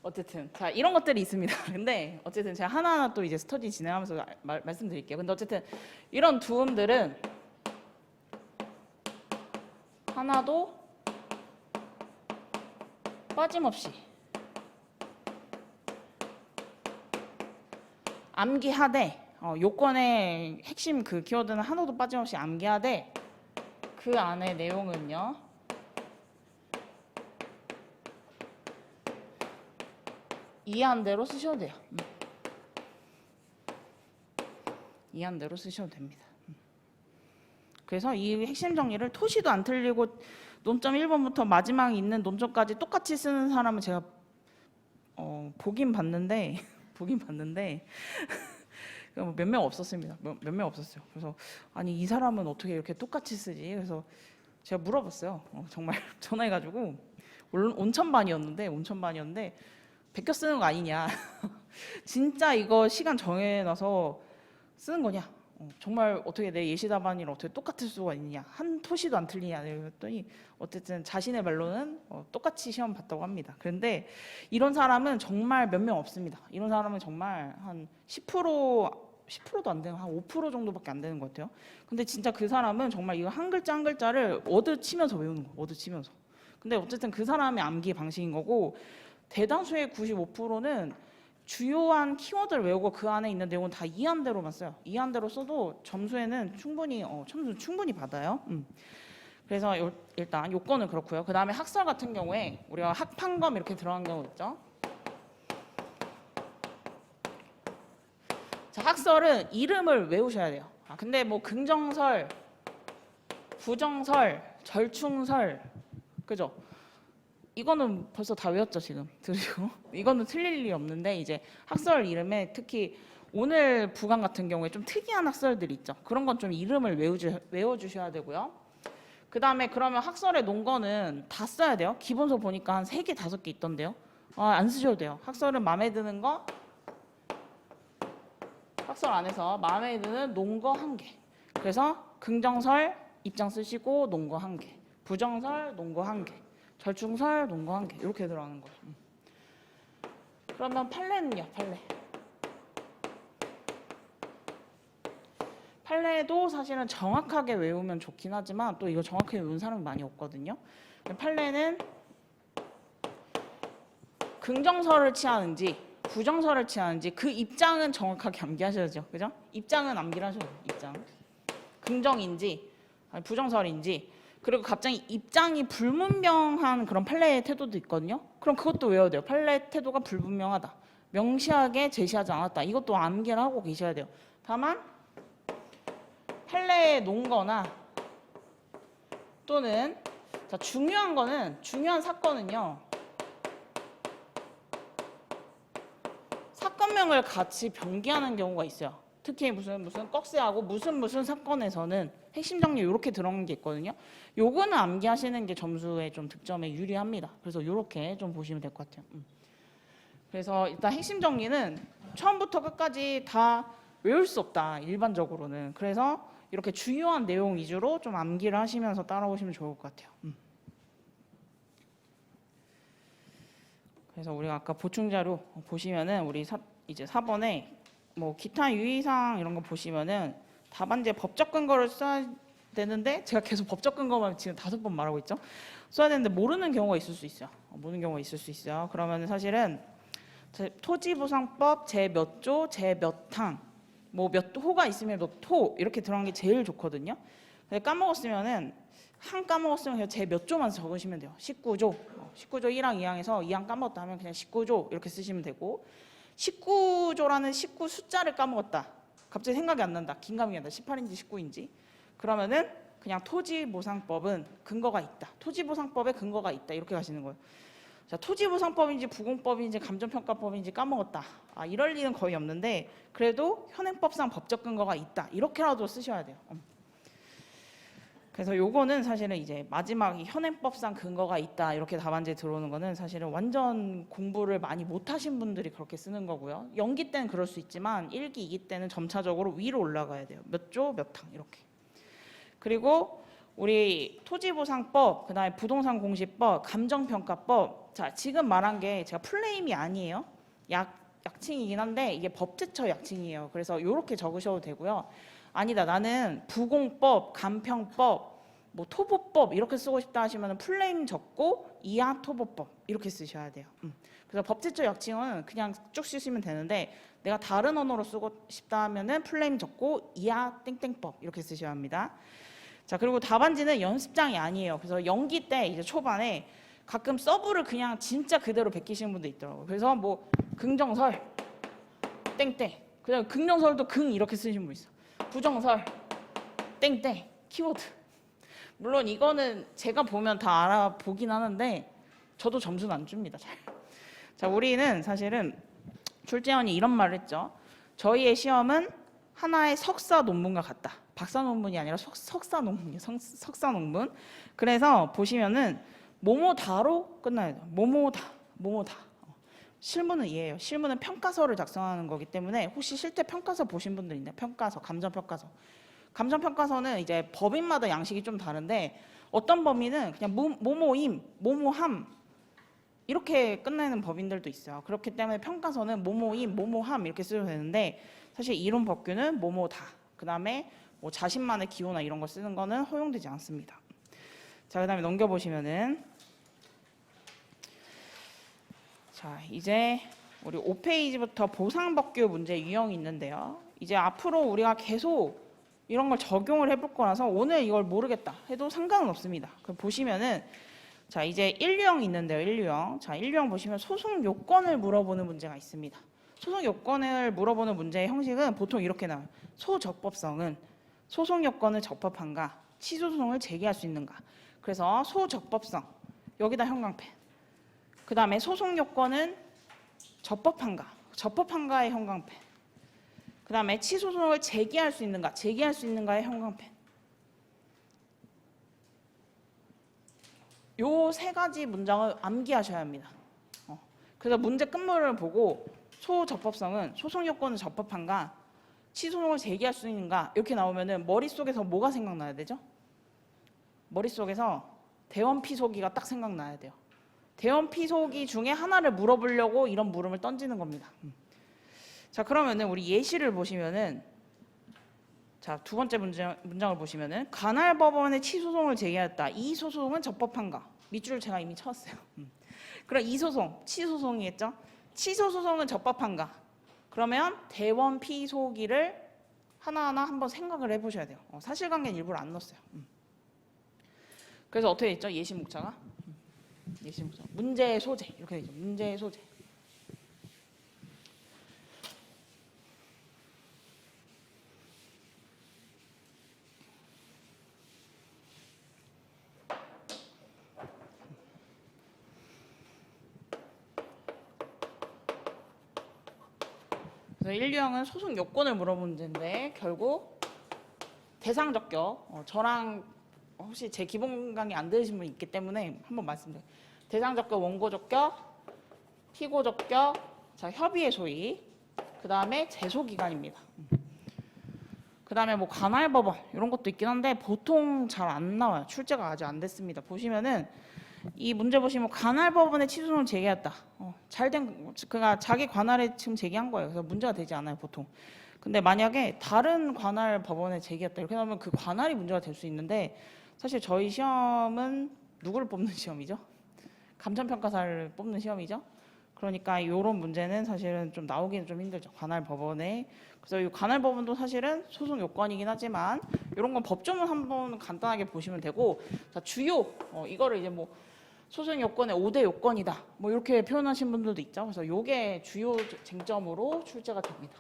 어쨌든 자 이런 것들이 있습니다. 근데 어쨌든 제가 하나하나 또 이제 스터디 진행하면서 말씀드릴게요. 근데 어쨌든 이런 두음들은 하나도 빠짐없이 암기하되 요건의 핵심 그 키워드는 하나도 빠짐없이 암기하되 그 안에 내용은요 이해한 대로 쓰셔도 돼요. 이해한 대로 쓰셔도 됩니다. 그래서 이 핵심 정리를 토시도 안 틀리고 논점 1번부터 마지막에 있는 논점까지 똑같이 쓰는 사람은 제가 보긴 봤는데 몇 명 없었습니다. 몇 명 없었어요. 그래서 아니 이 사람은 어떻게 이렇게 똑같이 쓰지? 그래서 제가 물어봤어요. 정말 전화해가지고 온천반이었는데 베껴 쓰는 거 아니냐? 진짜 이거 시간 정해놔서 쓰는 거냐? 정말 어떻게 내 예시 답안이랑 어떻게 똑같을 수가 있느냐? 한 토시도 안 틀리냐? 그랬더니 어쨌든 자신의 말로는 똑같이 시험 봤다고 합니다. 그런데 이런 사람은 정말 몇 명 없습니다. 이런 사람은 정말 한 10%도 안 되는 한 5% 정도밖에 안 되는 것 같아요. 근데 진짜 그 사람은 정말 이거 한 글자 한 글자를 워드 치면서 외우는 거예요. 워드 치면서. 근데 어쨌든 그 사람의 암기 방식인 거고 대다수의 95%는 주요한 키워드를 외우고 그 안에 있는 내용은 다 이해한 대로만 써요. 이해한 대로 써도 점수에는 점수 충분히 받아요. 그래서 일단 요건은 그렇고요. 그 다음에 학설 같은 경우에 우리가 학판검 이렇게 들어간 경우 있죠. 자, 학설은 이름을 외우셔야 돼요. 근데 뭐 긍정설, 부정설, 절충설, 그죠? 이거는 벌써 다 외웠죠 지금 들으시고 이거는 틀릴 일이 없는데 이제 학설 이름에 특히 오늘 부강 같은 경우에 좀 특이한 학설들이 있죠. 그런 건 좀 이름을 외워주셔야 되고요. 그 다음에 그러면 학설의 논거는 다 써야 돼요. 기본서 보니까 한 3개, 5개 있던데요. 안 쓰셔도 돼요. 학설은 마음에 드는 거 학설 안에서 마음에 드는 논거 1개. 그래서 긍정설 입장 쓰시고 논거 1개, 부정설 논거 1개, 절충설 논거 1개 이렇게 들어가는 거죠. 그러면 판례는요? 판례도 사실은 정확하게 외우면 좋긴 하지만 또 이거 정확하게 외운 사람이 많이 없거든요. 판례는 긍정설을 취하는지 부정설을 취하는지 그 입장은 정확하게 암기하셔야죠. 그죠? 입장은 암기를 하셔야 돼요. 입장. 긍정인지 아니 부정설인지 그리고 갑자기 입장이 불분명한 그런 판례의 태도도 있거든요. 그럼 그것도 외워야 돼요. 판례 태도가 불분명하다. 명시하게 제시하지 않았다. 이것도 암기를 하고 계셔야 돼요. 다만 판례에 논거나 또는 중요한 사건은요. 사건명을 같이 병기하는 경우가 있어요. 특히 무슨 꺽쇠하고 무슨 사건에서는 핵심 정리 이렇게 들어간 게 있거든요. 요거는 암기하시는 게 점수의 좀 득점에 유리합니다. 그래서 이렇게 좀 보시면 될 것 같아요. 그래서 일단 핵심 정리는 처음부터 끝까지 다 외울 수 없다. 일반적으로는. 그래서 이렇게 주요한 내용 위주로 좀 암기를 하시면서 따라오시면 좋을 것 같아요. 그래서 우리가 아까 보충 자료 보시면은 우리 이제 4번에 뭐 기타 유의사항 이런 거 보시면은 답안지에 법적 근거를 써야 되는데 제가 계속 법적 근거만 지금 5번 말하고 있죠. 써야 되는데 모르는 경우가 있을 수 있어요. 그러면 사실은 토지보상법 제 몇 조, 제 몇 항, 뭐 몇 호가 있으면 몇 호 이렇게 들어간 게 제일 좋거든요. 근데 까먹었으면은 항 까먹었으면 그냥 제 몇 조만 적으시면 돼요. 19조, 19조 1항, 2항에서 2항 까먹었다 하면 그냥 19조 이렇게 쓰시면 되고 19조라는 19 숫자를 까먹었다. 갑자기 생각이 안 난다. 긴가민가 난다. 18인지 19인지. 그러면은 그냥 토지보상법은 근거가 있다. 토지보상법에 근거가 있다. 이렇게 가시는 거예요. 자, 토지보상법인지 부공법인지 감정평가법인지 까먹었다. 이럴 리는 거의 없는데 그래도 현행법상 법적 근거가 있다. 이렇게라도 쓰셔야 돼요. 그래서 요거는 사실은 이제 마지막 현행법상 근거가 있다 이렇게 답안지에 들어오는 거는 사실은 완전 공부를 많이 못하신 분들이 그렇게 쓰는 거고요. 연기 때는 그럴 수 있지만 1기, 2기 때는 점차적으로 위로 올라가야 돼요. 몇 조, 몇 항 이렇게. 그리고 우리 토지보상법, 그다음에 부동산공시법, 감정평가법. 자, 지금 말한 게 제가 풀네임이 아니에요. 약칭이긴 한데 이게 법제처 약칭이에요. 그래서 이렇게 적으셔도 되고요. 아니다, 나는 부공법, 감평법, 뭐 토보법 이렇게 쓰고 싶다 하시면 풀네임 적고 이하 토보법 이렇게 쓰셔야 돼요. 그래서 법제처 약칭은 그냥 쭉 쓰시면 되는데 내가 다른 언어로 쓰고 싶다 하면은 풀네임 적고 이하 땡땡법 이렇게 쓰셔야 합니다. 자, 그리고 답안지는 연습장이 아니에요. 그래서 연기 때 이제 초반에 가끔 서브를 그냥 진짜 그대로 베끼시는 분도 있더라고요. 그래서 뭐 긍정설 땡땡, 그냥 긍정설도 긍 이렇게 쓰시는 분 있어. 부정설 땡땡 키워드. 물론 이거는 제가 보면 다 알아보긴 하는데 저도 점수는 안 줍니다. 잘. 자, 우리는 사실은 출제원이 이런 말을 했죠. 저희의 시험은 하나의 석사 논문과 같다. 박사 논문이 아니라 석사 논문이에요. 석사 논문. 그래서 보시면은 뭐뭐다로 끝나야 돼요. 뭐뭐다. 실무는 이해해요. 실무는 평가서를 작성하는 거기 때문에 혹시 실제 평가서 보신 분들 있나요? 평가서, 감정평가서. 감정평가서는 이제 법인마다 양식이 좀 다른데 어떤 법인은 그냥 뭐뭐임, 뭐뭐함 이렇게 끝내는 법인들도 있어요. 그렇기 때문에 평가서는 뭐뭐임, 뭐뭐함 이렇게 쓰셔도 되는데 사실 이론 법규는 뭐뭐다. 그다음에 뭐 자신만의 기호나 이런 거 쓰는 거는 허용되지 않습니다. 자, 그다음에 넘겨보시면은 자, 이제 우리 5페이지부터 보상법규 문제 유형이 있는데요. 이제 앞으로 우리가 계속 이런 걸 적용을 해볼 거라서 오늘 이걸 모르겠다 해도 상관은 없습니다. 그럼 보시면은 자, 이제 1유형이 있는데요. 1유형. 자, 1유형 보시면 소송 요건을 물어보는 문제가 있습니다. 소송 요건을 물어보는 문제의 형식은 보통 이렇게 나와요. 소적법성은 소송 요건을 적법한가, 취소 소송을 제기할 수 있는가. 그래서 소적법성 여기다 형광펜. 그 다음에 소송 요건은 적법한가, 적법한가의 형광펜. 그 다음에 취소 소송을 제기할 수 있는가, 제기할 수 있는가의 형광펜. 요 세 가지 문장을 암기하셔야 합니다. 그래서 문제 끝물을 보고 소적법성은 소송 요건은 적법한가, 취소 소송을 제기할 수 있는가 이렇게 나오면은 머릿속에서 뭐가 생각나야 되죠? 머릿속에서 대원 피소기가 딱 생각나야 돼요. 대원 피소기 중에 하나를 물어보려고 이런 물음을 던지는 겁니다. 자, 그러면은 우리 예시를 보시면은 자, 두 번째 문장을 보시면은 관할 법원에 취소송을 제기했다. 이 소송은 적법한가? 밑줄을 제가 이미 쳤어요. 그럼 이 소송, 취소송이겠죠? 취소소송은 적법한가? 그러면 대원 피소기를 하나하나 한번 생각을 해보셔야 돼요. 사실관계는 일부러 안 넣었어요. 그래서 어떻게 됐죠? 예시 목차가? 예시 목차. 문제의 소재 이렇게 되죠. 문제의 소재. 그래서 1유형은 소송 요건을 물어보는 문제인데 결국 대상 적격. 저랑 혹시 제 기본 강의 안 들으신 분 있기 때문에 한번 말씀드려요. 대상 적격, 원고 적격, 피고 적격, 자, 협의의 소위, 그 다음에 제소 기간입니다. 그 다음에 뭐 관할 법원 이런 것도 있긴 한데 보통 잘 안 나와요. 출제가 아직 안 됐습니다. 보시면은 이 문제 보시면 관할 법원에 취소송을 제기했다. 잘된 그가 자기 관할에 지금 제기한 거예요. 그래서 문제가 되지 않아요 보통. 근데 만약에 다른 관할 법원에 제기했다 이렇게 나오면 그 관할이 문제가 될 수 있는데 사실 저희 시험은 누구를 뽑는 시험이죠? 감정평가사를 뽑는 시험이죠. 그러니까 이런 문제는 사실은 좀 나오기는 좀 힘들죠. 관할 법원에. 그래서 이 관할 법원도 사실은 소송 요건이긴 하지만 이런 건 법조문 한번 간단하게 보시면 되고, 자, 주요 이거를 이제 뭐 소송 요건의 5대 요건이다 뭐 이렇게 표현하신 분들도 있죠. 그래서 요게 주요 쟁점으로 출제가 됩니다.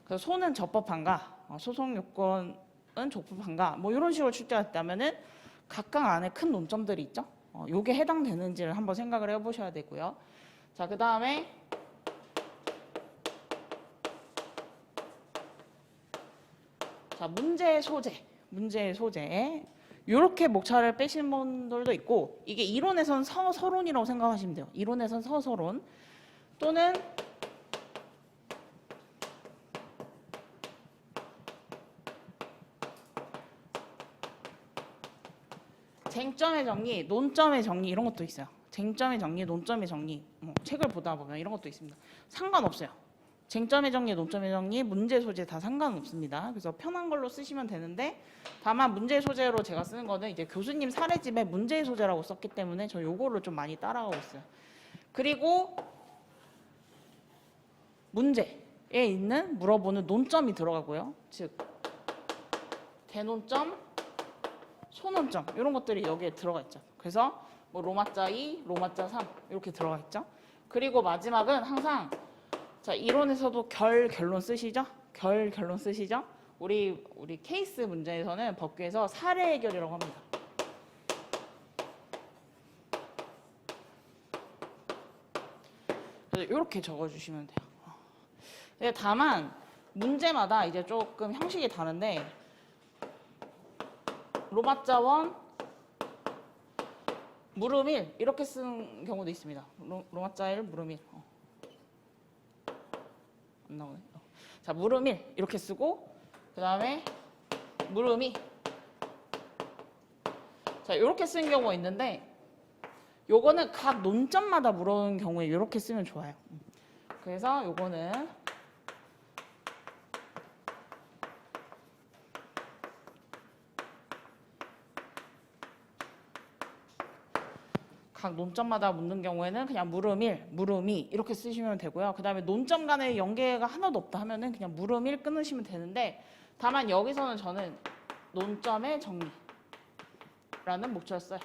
그래서 소는 적법한가, 소송 요건은 적법한가 뭐 이런 식으로 출제가 됐다면은 각각 안에 큰 논점들이 있죠. 요게 해당되는지를 한번 생각을 해보셔야 되고요. 자, 그 다음에 자, 문제의 소재. 이렇게 목차를 빼신 분들도 있고, 이게 이론에선 서론이라고 생각하시면 돼요. 이론에선 서론 또는 쟁점의 정리, 논점의 정리 이런 것도 있어요. 쟁점의 정리, 논점의 정리, 책을 보다 보면 이런 것도 있습니다. 상관없어요. 쟁점의 정리, 논점의 정리, 문제 소재 다 상관없습니다. 그래서 편한 걸로 쓰시면 되는데, 다만 문제 소재로 제가 쓰는 거는 이제 교수님 사례집에 문제 소재라고 썼기 때문에 저 요거를 좀 많이 따라가고 있어요. 그리고 문제에 있는 물어보는 논점이 들어가고요. 즉 대논점, 소논점 이런 것들이 여기에 들어가 있죠. 그래서 뭐 로마자 2, 로마자 3 이렇게 들어가 있죠. 그리고 마지막은 항상 자, 이론에서도 결론 쓰시죠? 결론 쓰시죠? 우리 케이스 문제에서는 법규에서 사례 해결이라고 합니다. 그래서 이렇게 적어주시면 돼요. 근데 다만 문제마다 이제 조금 형식이 다른데, 로마자 1 물음 1 이렇게 쓰는 경우도 있습니다. 로마자 1 물음 1 안 나오네. 자, 물음 1 이렇게 쓰고, 그 다음에 물음 2 자, 이렇게 쓰는 경우가 있는데, 요거는 각 논점마다 물어보는 경우에 이렇게 쓰면 좋아요. 그래서 요거는 각 논점마다 묻는 경우에는 그냥 물음 1, 물음 2 이렇게 쓰시면 되고요. 그 다음에 논점 간의 연계가 하나도 없다 하면은 그냥 물음 1 끊으시면 되는데, 다만 여기서는 저는 논점의 정리라는 목차를 써요.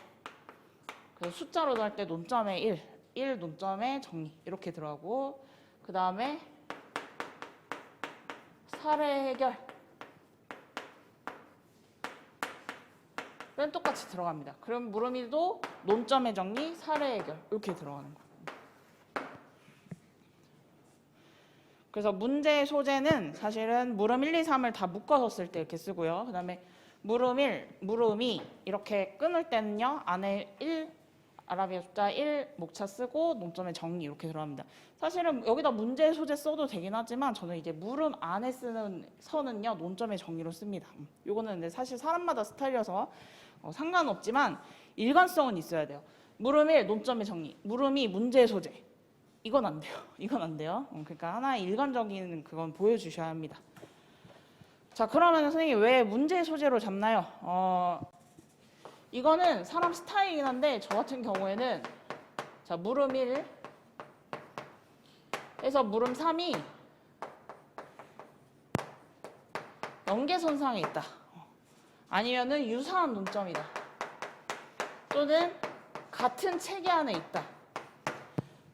그래서 숫자로도 할 때 논점의 1 논점의 정리 이렇게 들어가고, 그 다음에 사례 해결 는 똑같이 들어갑니다. 그럼 물음 1도 논점의 정리, 사례 해결 이렇게 들어가는 거예요. 그래서 문제 소재는 사실은 물음 1, 2, 3을 다 묶어서 쓸 때 이렇게 쓰고요. 그 다음에 물음 1, 물음 2 이렇게 끊을 때는요. 안에 1, 아라비아 숫자 1 목차 쓰고 논점의 정리 이렇게 들어갑니다. 사실은 여기다 문제 소재 써도 되긴 하지만 저는 이제 물음 안에 쓰는 선은요. 논점의 정리로 씁니다. 요거는 근데 사실 사람마다 스타일이어서 상관없지만 일관성은 있어야 돼요. 물음 1 논점의 정리, 물음 2 문제 소재. 이건 안 돼요. 이건 안 돼요. 그러니까 하나의 일관적인 그건 보여주셔야 합니다. 자, 그러면 선생님 왜 문제 소재로 잡나요? 이거는 사람 스타일이긴 한데 저 같은 경우에는 자, 물음 1 해서 물음 3이 연계선상에 있다. 아니면은 유사한 논점이다. 또는 같은 체계 안에 있다.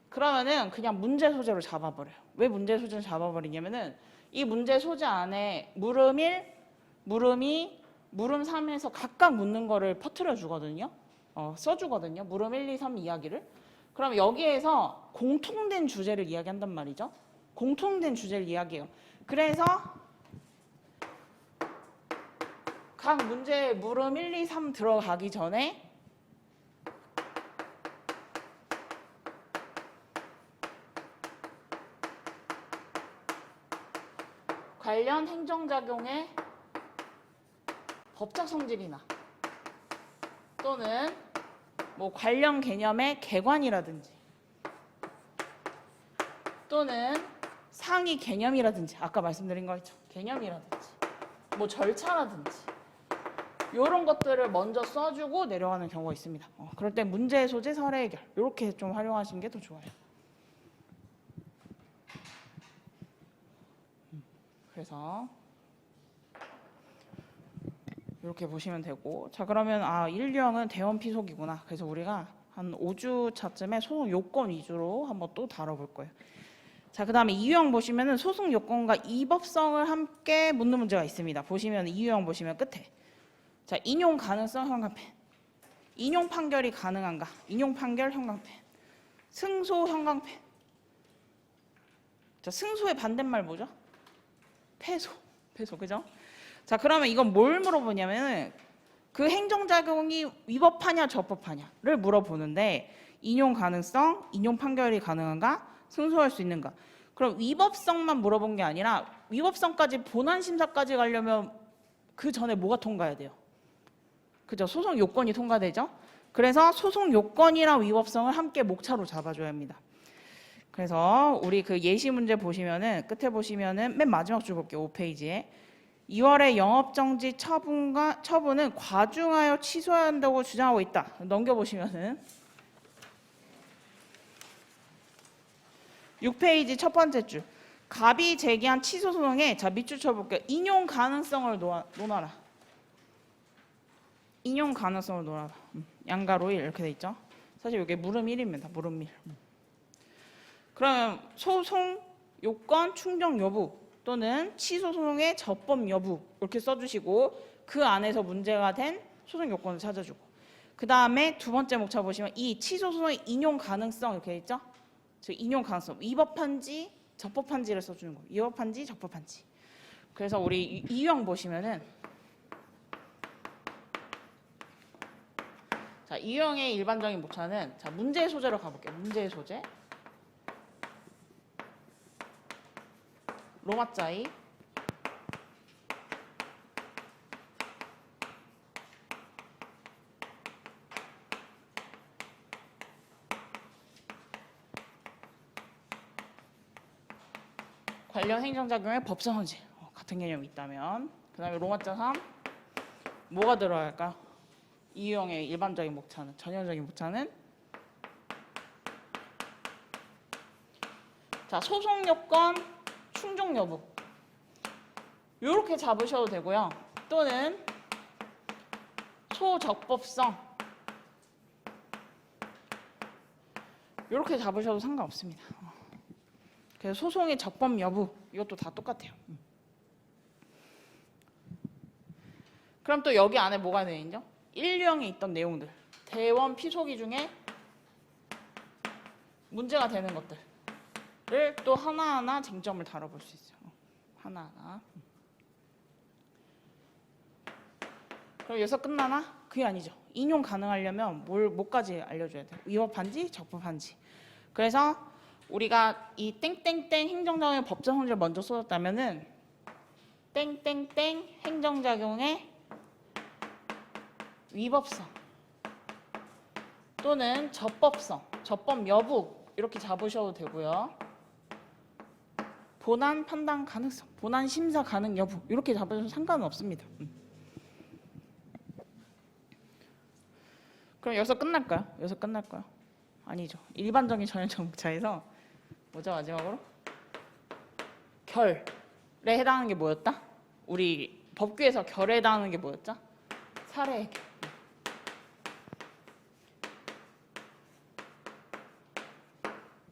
그러면은 그냥 문제 소재로 잡아버려요. 왜 문제 소재를 잡아버리냐면은 이 문제 소재 안에 물음 1, 물음 2, 물음 3에서 각각 묻는 거를 퍼뜨려 주거든요. 써주거든요. 물음 1, 2, 3 이야기를. 그럼 여기에서 공통된 주제를 이야기한단 말이죠. 공통된 주제를 이야기해요. 그래서 각 문제에 물음 1, 2, 3 들어가기 전에 관련 행정작용의 법적 성질이나 또는 뭐 관련 개념의 개관이라든지 또는 상위 개념이라든지 아까 말씀드린 거 있죠. 개념이라든지 뭐 절차라든지 이런 것들을 먼저 써주고 내려가는 경우가 있습니다. 그럴 때 문제 소재 사례 해결 이렇게 좀 활용하시는 게 더 좋아요. 그래서 이렇게 보시면 되고, 자 그러면 인류형은 대원 피속이구나. 그래서 우리가 한 5주 차쯤에 소송 요건 위주로 한번 또 다뤄볼 거예요. 자 그다음에 이유형 보시면은 소송 요건과 위법성을 함께 묻는 문제가 있습니다. 보시면 이유형 보시면 끝에 자 인용 가능성 형광펜, 인용 판결이 가능한가, 인용 판결 형광펜, 승소 형광펜. 자 승소의 반대말 뭐죠? 패소, 패소 그죠? 자 그러면 이건 뭘 물어보냐면은 그 행정작용이 위법하냐 적법하냐를 물어보는데 인용 가능성, 인용 판결이 가능한가, 승소할 수 있는가. 그럼 위법성만 물어본 게 아니라 위법성까지 본안 심사까지 가려면 그 전에 뭐가 통과해야 돼요? 그죠? 소송 요건이 통과되죠? 그래서 소송 요건이랑 위법성을 함께 목차로 잡아줘야 합니다. 그래서 우리 그 예시 문제 보시면은 끝에 보시면은 맨 마지막 줄 볼게요. 5페이지에 2월의 영업정지 처분은 과중하여 취소해야 한다고 주장하고 있다. 넘겨보시면은 6페이지 첫 번째 줄 갑이 제기한 취소 소송에 자 밑줄 쳐볼게요. 인용 가능성을 논하라. 인용 가능성을 논하라. 양가로 1 이렇게 돼 있죠. 사실 이게 물음 1입니다. 물음 1. 그러면 소송 요건 충족 여부 또는 취소 소송의 적법 여부 이렇게 써주시고 그 안에서 문제가 된 소송 요건을 찾아주고 그 다음에 두 번째 목차 보시면 이 취소 소송의 인용 가능성 이렇게 돼 있죠. 즉 인용 가능성 위법한지 적법한지를 써주는 거예요. 위법한지 적법한지. 그래서 우리 이유형 보시면은 자 이유형의 일반적인 목차는 자 문제의 소재로 가볼게요. 문제의 소재 로마자이 관련 행정작용의 법성 헌재 같은 개념이 있다면 그 다음에 로마자 3 뭐가 들어갈까요? 이유형의 일반적인 목차는 전형적인 목차는 자 소송 요건 충족 여부 이렇게 잡으셔도 되고요. 또는 소적법성 이렇게 잡으셔도 상관없습니다. 그래서 소송의 적법 여부 이것도 다 똑같아요. 그럼 또 여기 안에 뭐가 되어 있죠? 인류형에 있던 내용들 대원 피소기 중에 문제가 되는 것들을 또 하나하나 쟁점을 다뤄볼 수 있어요. 하나하나. 그럼 여기서 끝나나? 그게 아니죠. 인용 가능하려면 뭐까지 알려줘야 돼요? 위법한지 적법한지. 그래서 우리가 이 땡땡땡 행정작용의 법적 성질을 먼저 써줬다면은 땡땡땡 행정작용의 위법성 또는 적법성, 적법 여부 이렇게 잡으셔도 되고요. 본안 판단 가능성, 본안 심사 가능 여부 이렇게 잡으셔도 상관은 없습니다. 그럼 여기서 끝날까요? 여기서 끝날까요? 아니죠. 일반적인 전형적 목차에서 뭐죠 마지막으로? 결에 해당하는 게 뭐였다? 우리 법규에서 결에 해당하는 게 뭐였죠? 사례 해결.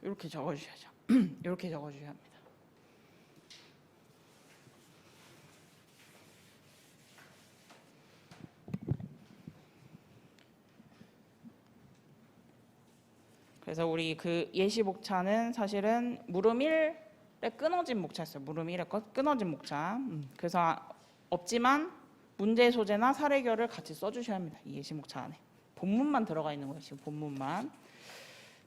이렇게 적어주셔야죠. 이렇게 적어주셔야 합니다. 그래서 우리 그 예시 목차는 사실은 물음 1에 끊어진 목차였어요. 물음 1에 끊어진 목차. 그래서 없지만 문제 소재나 사례결을 같이 써주셔야 합니다. 이 예시 목차 안에. 본문만 들어가 있는 거예요. 지금 본문만.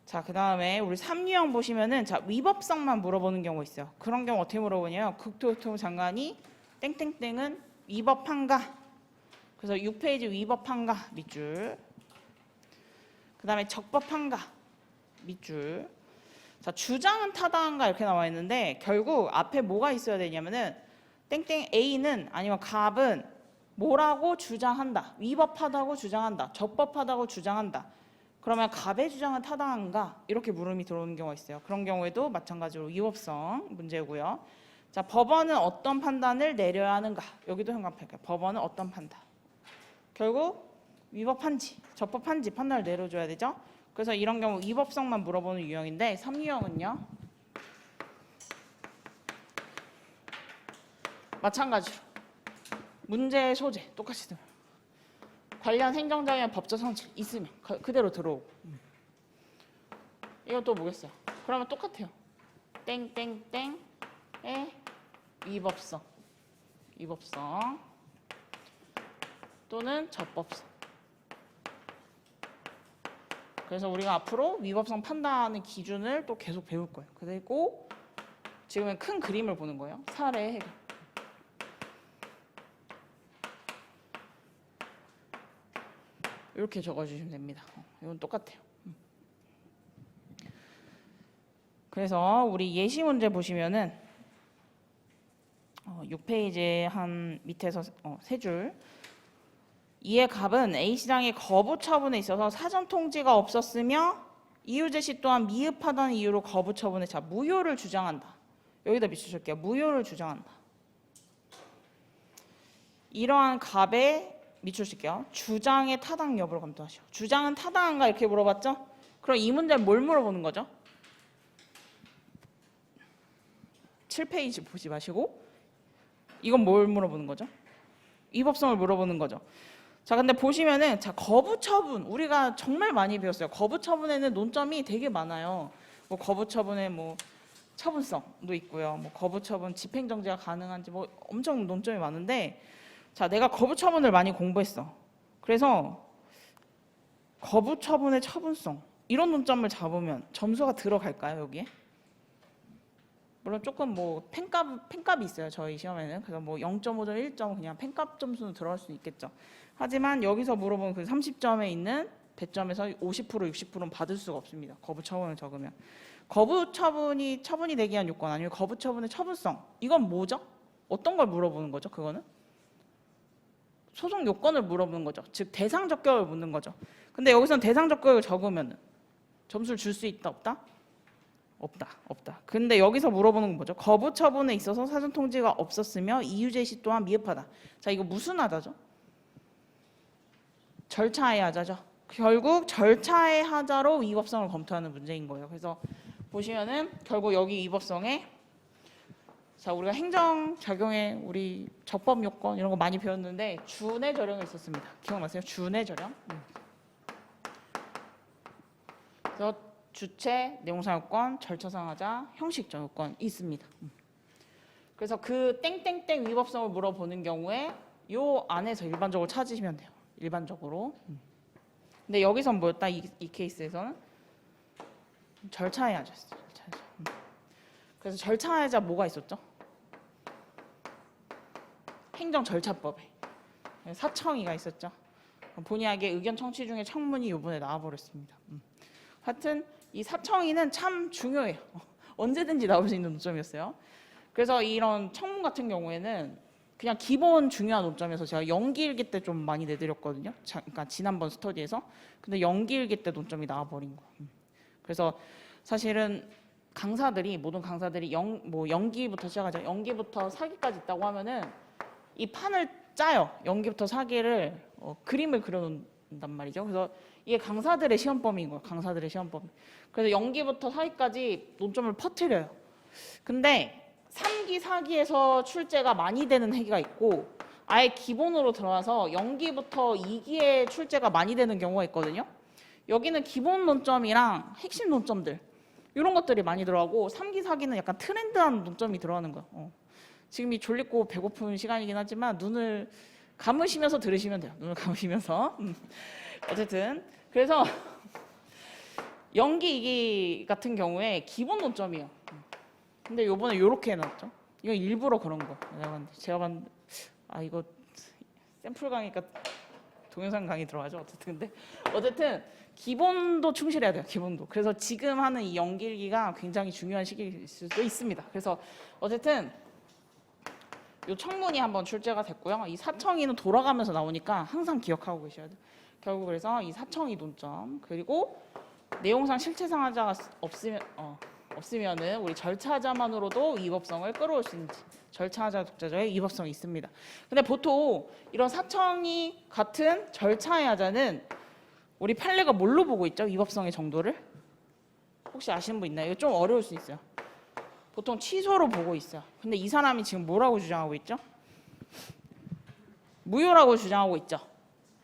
자, 그 다음에 우리 3유형 보시면은 자 위법성만 물어보는 경우 있어요. 그런 경우 어떻게 물어보냐면 국토교통부 장관이 땡땡땡은 위법한가? 그래서 6페이지 위법한가 밑줄. 그 다음에 적법한가 밑줄. 자 주장은 타당한가 이렇게 나와 있는데 결국 앞에 뭐가 있어야 되냐면은 땡땡 A는 아니면 갑은 뭐라고 주장한다. 위법하다고 주장한다. 적법하다고 주장한다. 그러면 갑의 주장은 타당한가? 이렇게 물음이 들어오는 경우가 있어요. 그런 경우에도 마찬가지로 위법성 문제고요. 자, 법원은 어떤 판단을 내려야 하는가? 여기도 형광펜. 법원은 어떤 판단? 결국 위법한지, 적법한지 판단을 내려줘야 되죠. 그래서 이런 경우 위법성만 물어보는 유형인데 3유형은요. 마찬가지로 문제의 소재 똑같이 들어요. 관련 행정장애 법적 성질 있으면 그대로 들어오고. 이건 또 뭐겠어요? 그러면 똑같아요. 땡땡땡의 위법성 또는 적법성. 그래서 우리가 앞으로 위법성 판단의 기준을 또 계속 배울 거예요. 그리고 지금은 큰 그림을 보는 거예요. 사례 해결. 이렇게 적어주시면 됩니다. 이건 똑같아요. 그래서 우리 예시 문제 보시면은 6페이지 한 밑에서 세 줄. 이의 갑은 A시장의 거부 처분에 있어서 사전 통지가 없었으며 이유 제시 또한 미흡하다는 이유로 거부 처분에 무효를 주장한다. 여기다 밑줄게요. 무효를 주장한다. 이러한 갑의 밑줄게요. 주장의 타당 여부를 검토하시오. 주장은 타당한가 이렇게 물어봤죠? 그럼 이 문제는 뭘 물어보는 거죠? 7페이지 보지 마시고 이건 뭘 물어보는 거죠? 위법성을 물어보는 거죠. 자, 근데 보시면은 거부 처분 우리가 정말 많이 배웠어요. 거부 처분에는 논점이 되게 많아요. 뭐 거부 처분의 뭐 처분성도 있고요. 뭐 거부 처분 집행 정지가 가능한지 뭐 엄청 논점이 많은데 자, 내가 거부 처분을 많이 공부했어. 그래서 거부 처분의 처분성 이런 논점을 잡으면 점수가 들어갈까요, 여기에? 물론 조금 뭐 펜값이 있어요, 저희 시험에는. 그래서 뭐 0.5점, 1점 그냥 펜값 점수는 들어갈 수 있겠죠. 하지만 여기서 물어본 그 30점에 있는 배점에서 50%, 60%는 받을 수가 없습니다. 거부 처분을 적으면. 거부 처분이 되기 위한 요건 아니면 거부 처분의 처분성. 이건 뭐죠? 어떤 걸 물어보는 거죠, 그거는? 소송 요건을 물어보는 거죠. 즉 대상 적격을 묻는 거죠. 근데 여기서는 대상 적격을 적으면 점수를 줄 수 있다, 없다? 없다. 근데 여기서 물어보는 건 뭐죠? 거부 처분에 있어서 사전 통지가 없었으며 이유 제시 또한 미흡하다. 자, 이거 무슨 하자죠? 절차의 하자죠. 결국 절차의 하자로 위법성을 검토하는 문제인 거예요. 그래서 보시면은 결국 여기 위법성에 자, 우리가 행정 작용에 우리 적법 요건 이런 거 많이 배웠는데 준의 절용이 있었습니다. 기억나세요? 준의 절용. 그래서 주체, 내용상 요건, 절차상 하자, 형식적 요건 있습니다. 그래서 그 땡땡땡 위법성을 물어보는 경우에 요 안에서 일반적으로 찾으시면 돼요. 일반적으로. 근데 여기선 뭐였다? 이 케이스에서는 절차의 하자였어요. 그래서 절차의 하자 뭐가 있었죠? 행정절차법에 사청위가 있었죠. 본의하게 의견 청취 중에 청문이 이번에 나와버렸습니다. 하여튼 이 사청위는 참 중요해요. 언제든지 나올 수 있는 논점이었어요. 그래서 이런 청문 같은 경우에는 그냥 기본 중요한 논점에서 제가 연기일기 때 좀 많이 내드렸거든요. 그러니까 지난번 스터디에서. 근데 연기일기 때 논점이 나와버린 거예요. 그래서 사실은 모든 강사들이 연기부터 시작하죠. 연기부터 사기까지 있다고 하면은 이 판을 짜요. 연기부터 사기를 그림을 그려놓는단 말이죠. 그래서 이게 강사들의 시험범위인 거예요. 강사들의 시험범위. 그래서 연기부터 사기까지 논점을 퍼뜨려요. 근데 3기, 4기에서 출제가 많이 되는 회기가 있고 아예 기본으로 들어와서 연기부터 2기에 출제가 많이 되는 경우가 있거든요. 여기는 기본 논점이랑 핵심 논점들 이런 것들이 많이 들어가고 3기, 4기는 약간 트렌드한 논점이 들어가는 거예요. 지금 이 졸리고 배고픈 시간이긴 하지만 눈을 감으시면서 들으시면 돼요. 눈을 감으시면서. 어쨌든 그래서 연기 2기 같은 경우에 기본 논점이에요. 근데 요번에 요렇게 해놨죠. 이거 일부러 그런 거. 제가 봤는데 이거 샘플 강의니까 동영상 강의 들어가죠. 어쨌든 기본도 충실해야 돼요. 기본도. 그래서 지금 하는 이 연기 1기가 굉장히 중요한 시기일 수도 있습니다. 그래서 어쨌든 요 청문이 한번 출제가 됐고요. 이 사청위는 돌아가면서 나오니까 항상 기억하고 계셔야 돼요. 결국 그래서 이 사청위 논점 그리고 내용상 실체상 하자가 없으면은 우리 절차자만으로도 위법성을 끌어올 수 있는지. 절차자 독자적의 위법성이 있습니다. 근데 보통 이런 사청이 같은 절차의 하자는 우리 판례가 뭘로 보고 있죠? 위법성의 정도를? 혹시 아시는 분 있나요? 이거 좀 어려울 수 있어요. 보통 취소로 보고 있어요. 근데 이 사람이 지금 뭐라고 주장하고 있죠? 무효라고 주장하고 있죠.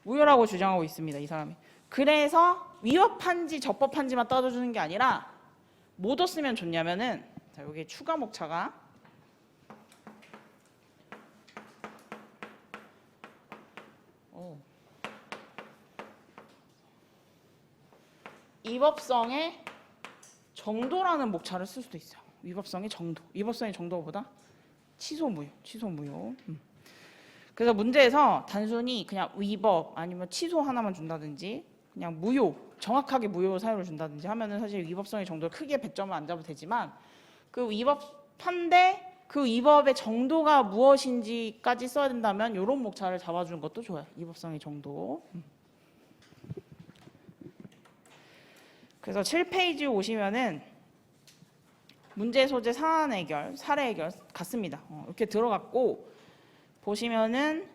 무효라고 주장하고 있습니다. 이 사람이. 그래서 위법한지 적법한지만 따져주는 게 아니라 뭐 뒀으면 좋냐면은 자, 여기 추가 목차가 위법성의 정도라는 목차를 쓸 수도 있어요. 위법성의 정도. 위법성의 정도보다 취소 무효. 그래서 문제에서 단순히 그냥 위법 아니면 취소 하나만 준다든지 그냥 무효, 정확하게 무효 사유를 준다든지 하면은 사실 위법성의 정도를 크게 배점을 안 잡아도 되지만 그 위법한데 그 위법의 정도가 무엇인지까지 써야 된다면 이런 목차를 잡아주는 것도 좋아요. 위법성의 정도. 그래서 7페이지 오시면은 문제 소재 사안 해결, 사례 해결 같습니다. 이렇게 들어갔고 보시면은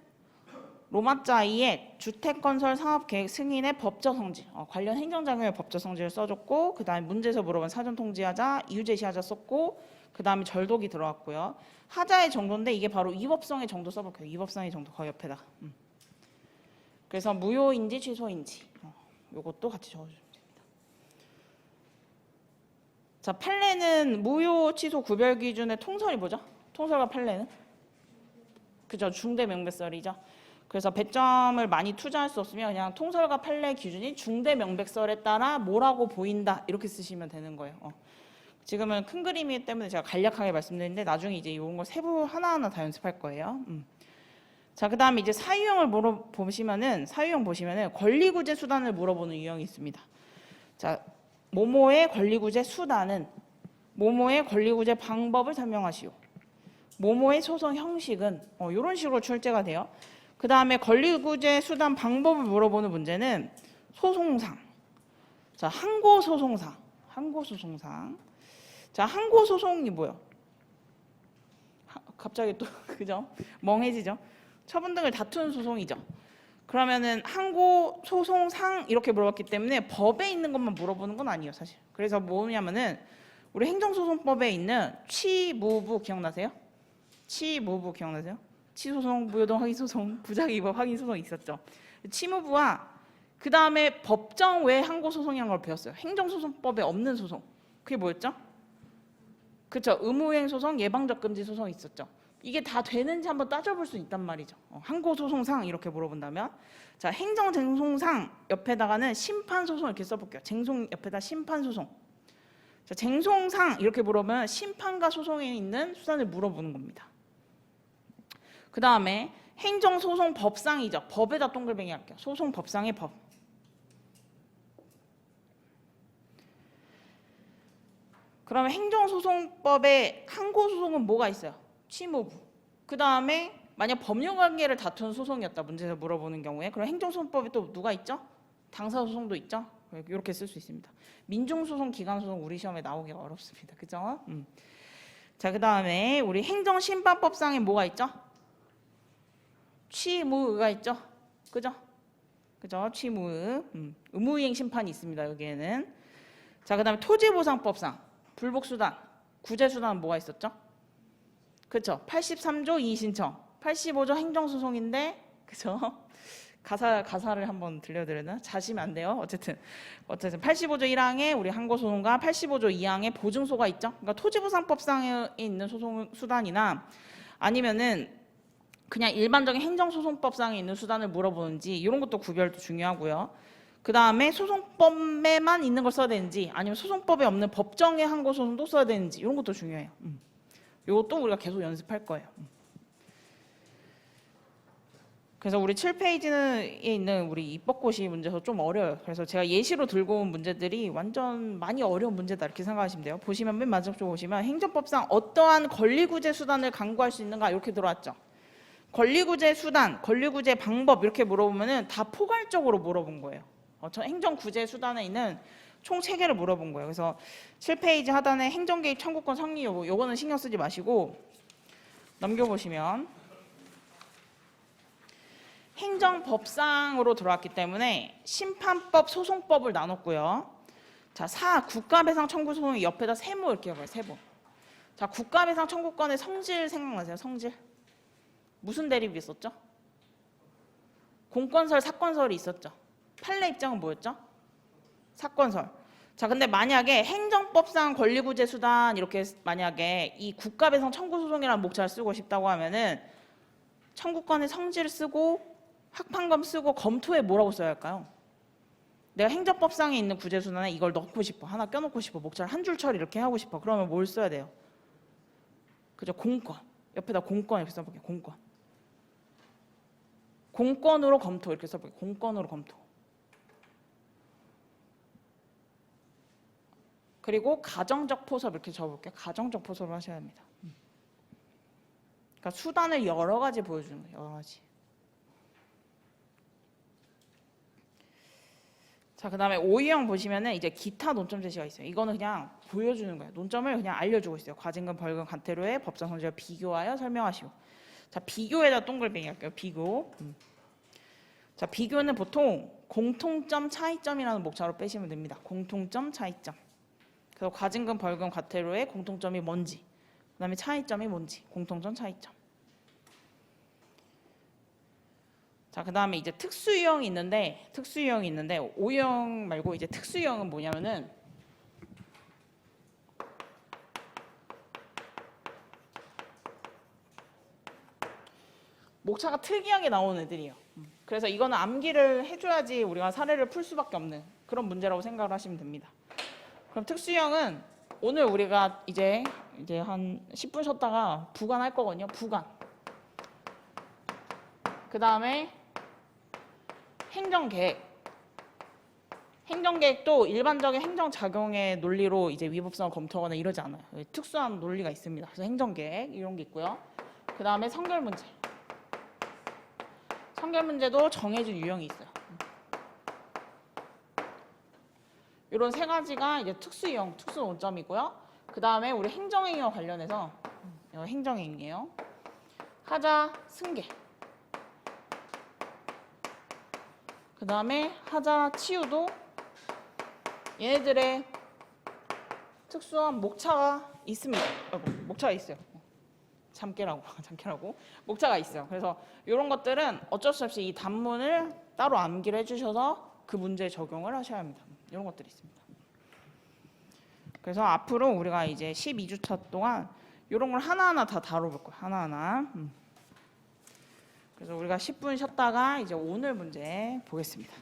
로마자 2에 주택건설 사업계획 승인의 법적 성질, 관련 행정작용의 법적 성질을 써줬고 그 다음에 문제에서 물어본 사전 통지하자, 이유 제시하자 썼고 그 다음에 절독이 들어갔고요. 하자의 정도인데 이게 바로 위법성의 정도 써볼게요. 위법성의 정도 거의 옆에다. 그래서 무효인지 취소인지 요것도 같이 적어주세요. 자, 판례는 무효, 취소, 구별 기준의 통설이 뭐죠? 통설과 판례는? 그죠, 중대 명백설이죠. 그래서 배점을 많이 투자할 수 없으면 그냥 통설과 판례 기준이 중대 명백설에 따라 뭐라고 보인다 이렇게 쓰시면 되는 거예요. 지금은 큰 그림이기 때문에 제가 간략하게 말씀드리는데 나중에 이제 이런 거 세부 하나하나 다 연습할 거예요. 자, 그 다음에 이제 사유형을 보시면은 사유형 보시면은 권리구제 수단을 물어보는 유형이 있습니다. 자. 모모의 권리구제 수단은 모모의 권리구제 방법을 설명하시오. 모모의 소송 형식은 이런 식으로 출제가 돼요. 그 다음에 권리구제 수단 방법을 물어보는 문제는 소송상. 자, 항고소송상. 자, 항고소송이 뭐예요? 갑자기 또 그죠? 멍해지죠? 처분 등을 다투는 소송이죠. 그러면은 항고 소송상 이렇게 물어봤기 때문에 법에 있는 것만 물어보는 건 아니에요, 사실. 그래서 뭐냐면은 우리 행정소송법에 있는 취무부 기억나세요? 취무부 기억나세요? 취소송, 무효동 확인소송, 부작위법 확인소송 있었죠. 취무부와 그 다음에 법정 외 항고소송이라는 걸 배웠어요. 행정소송법에 없는 소송. 그게 뭐였죠? 그렇죠. 의무행소송, 예방적금지 소송 있었죠. 이게 다 되는지 한번 따져볼 수 있단 말이죠. 항고소송상 이렇게 물어본다면 자, 행정쟁송상 옆에다가는 심판소송 이렇게 써볼게요. 쟁송 옆에다 심판소송. 자, 쟁송상 이렇게 물어보면 심판과 소송에 있는 수단을 물어보는 겁니다. 그 다음에 행정소송법상이죠. 법에다 동글뱅이 할게요. 소송법상의 법. 그러면 행정소송법에 항고소송은 뭐가 있어요? 취무부. 그 다음에 만약 법률관계를 다투는 소송이었다. 문제에서 물어보는 경우에 그럼 행정소송법에 또 누가 있죠? 당사소송도 있죠? 이렇게 쓸 수 있습니다. 민중소송, 기관소송 우리 시험에 나오기가 어렵습니다. 그죠? 자, 그 다음에 우리 행정심판법상에 뭐가 있죠? 취무의가 있죠? 그죠? 취무의. 의무이행 심판이 있습니다. 여기에는. 자, 그 다음에 토지보상법상 불복수단, 구제수단은 뭐가 있었죠? 그렇죠. 83조 이의신청, 85조 행정소송인데, 그죠? 가사를 한번 들려드리나? 자시면 안 돼요. 어쨌든 85조 1항에 우리 항고소송과 85조 2항에 보증소가 있죠. 그러니까 토지보상법상에 있는 소송 수단이나 아니면은 그냥 일반적인 행정소송법상에 있는 수단을 물어보는지 이런 것도 구별도 중요하고요. 그 다음에 소송법에만 있는 걸 써야 되는지 아니면 소송법에 없는 법정의 항고소송도 써야 되는지 이런 것도 중요해요. 이것도 우리가 계속 연습할 거예요. 그래서 우리 7페이지에 있는 우리 입법고시 문제에서 좀 어려워요. 그래서 제가 예시로 들고 온 문제들이 완전 많이 어려운 문제다 이렇게 생각하시면 돼요. 보시면 맨 마지막 쪽 보시면 행정법상 어떠한 권리구제 수단을 강구할 수 있는가 이렇게 들어왔죠. 권리구제 수단, 권리구제 방법 이렇게 물어보면은 다 포괄적으로 물어본 거예요. 행정구제 수단에 있는 총 3개를 물어본 거예요. 그래서 7페이지 하단에 행정개입 청구권 성립 여부, 요거는 신경 쓰지 마시고 넘겨보시면 행정법상으로 들어왔기 때문에 심판법, 소송법을 나눴고요. 자, 국가배상 청구 소송이 옆에다 세모 이렇게 해봐요. 세모. 자, 국가배상 청구권의 성질 생각나세요? 성질. 무슨 대립이 있었죠? 공권설, 사건설이 있었죠. 판례 입장은 뭐였죠? 사건설. 자, 근데 만약에 행정법상 권리구제 수단 이렇게 만약에 이 국가배상 청구 소송이라는 목차를 쓰고 싶다고 하면은 청구권의 성질을 쓰고 학판검 쓰고 검토에 뭐라고 써야 할까요? 내가 행정법상에 있는 구제 수단에 이걸 넣고 싶어. 하나 껴놓고 싶어. 목차를 한 줄 처리 이렇게 하고 싶어. 그러면 뭘 써야 돼요? 그죠? 공권. 옆에다 공권 이렇게 써볼게요. 공권. 공권으로 검토 이렇게 써볼게요. 공권으로 검토. 그리고 가정적 포섭 이렇게 적어볼게요. 가정적 포섭을 하셔야 합니다. 그러니까 수단을 여러 가지 보여주는 거예요. 여러 가지. 자, 그다음에 5유형 보시면은 이제 기타 논점 제시가 있어요. 이거는 그냥 보여주는 거예요. 논점을 그냥 알려주고 있어요. 과징금, 벌금, 과태료의 법상 성질을 비교하여 설명하시오. 자, 비교에다 동글뱅이 할게요. 비교. 자, 비교는 보통 공통점, 차이점이라는 목차로 빼시면 됩니다. 공통점, 차이점. 그래서 과징금, 벌금, 과태료의 공통점이 뭔지, 그다음에 차이점이 뭔지, 공통점, 차이점. 자, 그다음에 이제 특수유형이 있는데 5유형 말고 이제 특수유형은 뭐냐면은 목차가 특이하게 나오는 애들이에요. 그래서 이거는 암기를 해줘야지 우리가 사례를 풀 수밖에 없는 그런 문제라고 생각을 하시면 됩니다. 그럼 특수유형은 오늘 우리가 이제 한 10분 쉬었다가 부관할 거거든요. 부관. 그 다음에 행정계획. 행정계획도 일반적인 행정작용의 논리로 이제 위법성을 검토하거나 이러지 않아요. 특수한 논리가 있습니다. 그래서 행정계획 이런 게 있고요. 그 다음에 선결문제. 선결문제도 정해진 유형이 있어요. 이런 3가지가 이제 특수유형, 특수 논점이고요. 그 다음에 우리 행정행위와 관련해서 행정행위예요. 하자, 승계. 그 다음에 하자, 치유도 얘네들의 특수한 목차가 있습니다. 목차가 있어요. 잠깨라고 목차가 있어요. 그래서 이런 것들은 어쩔 수 없이 이 단문을 따로 암기를 해주셔서 그 문제에 적용을 하셔야 합니다. 이런 것들이 있습니다. 그래서 앞으로 우리가 이제 12주차 동안 이런 걸 하나하나 다 다뤄볼 거예요. 하나하나. 그래서 우리가 10분 쉬었다가 이제 오늘 문제 보겠습니다.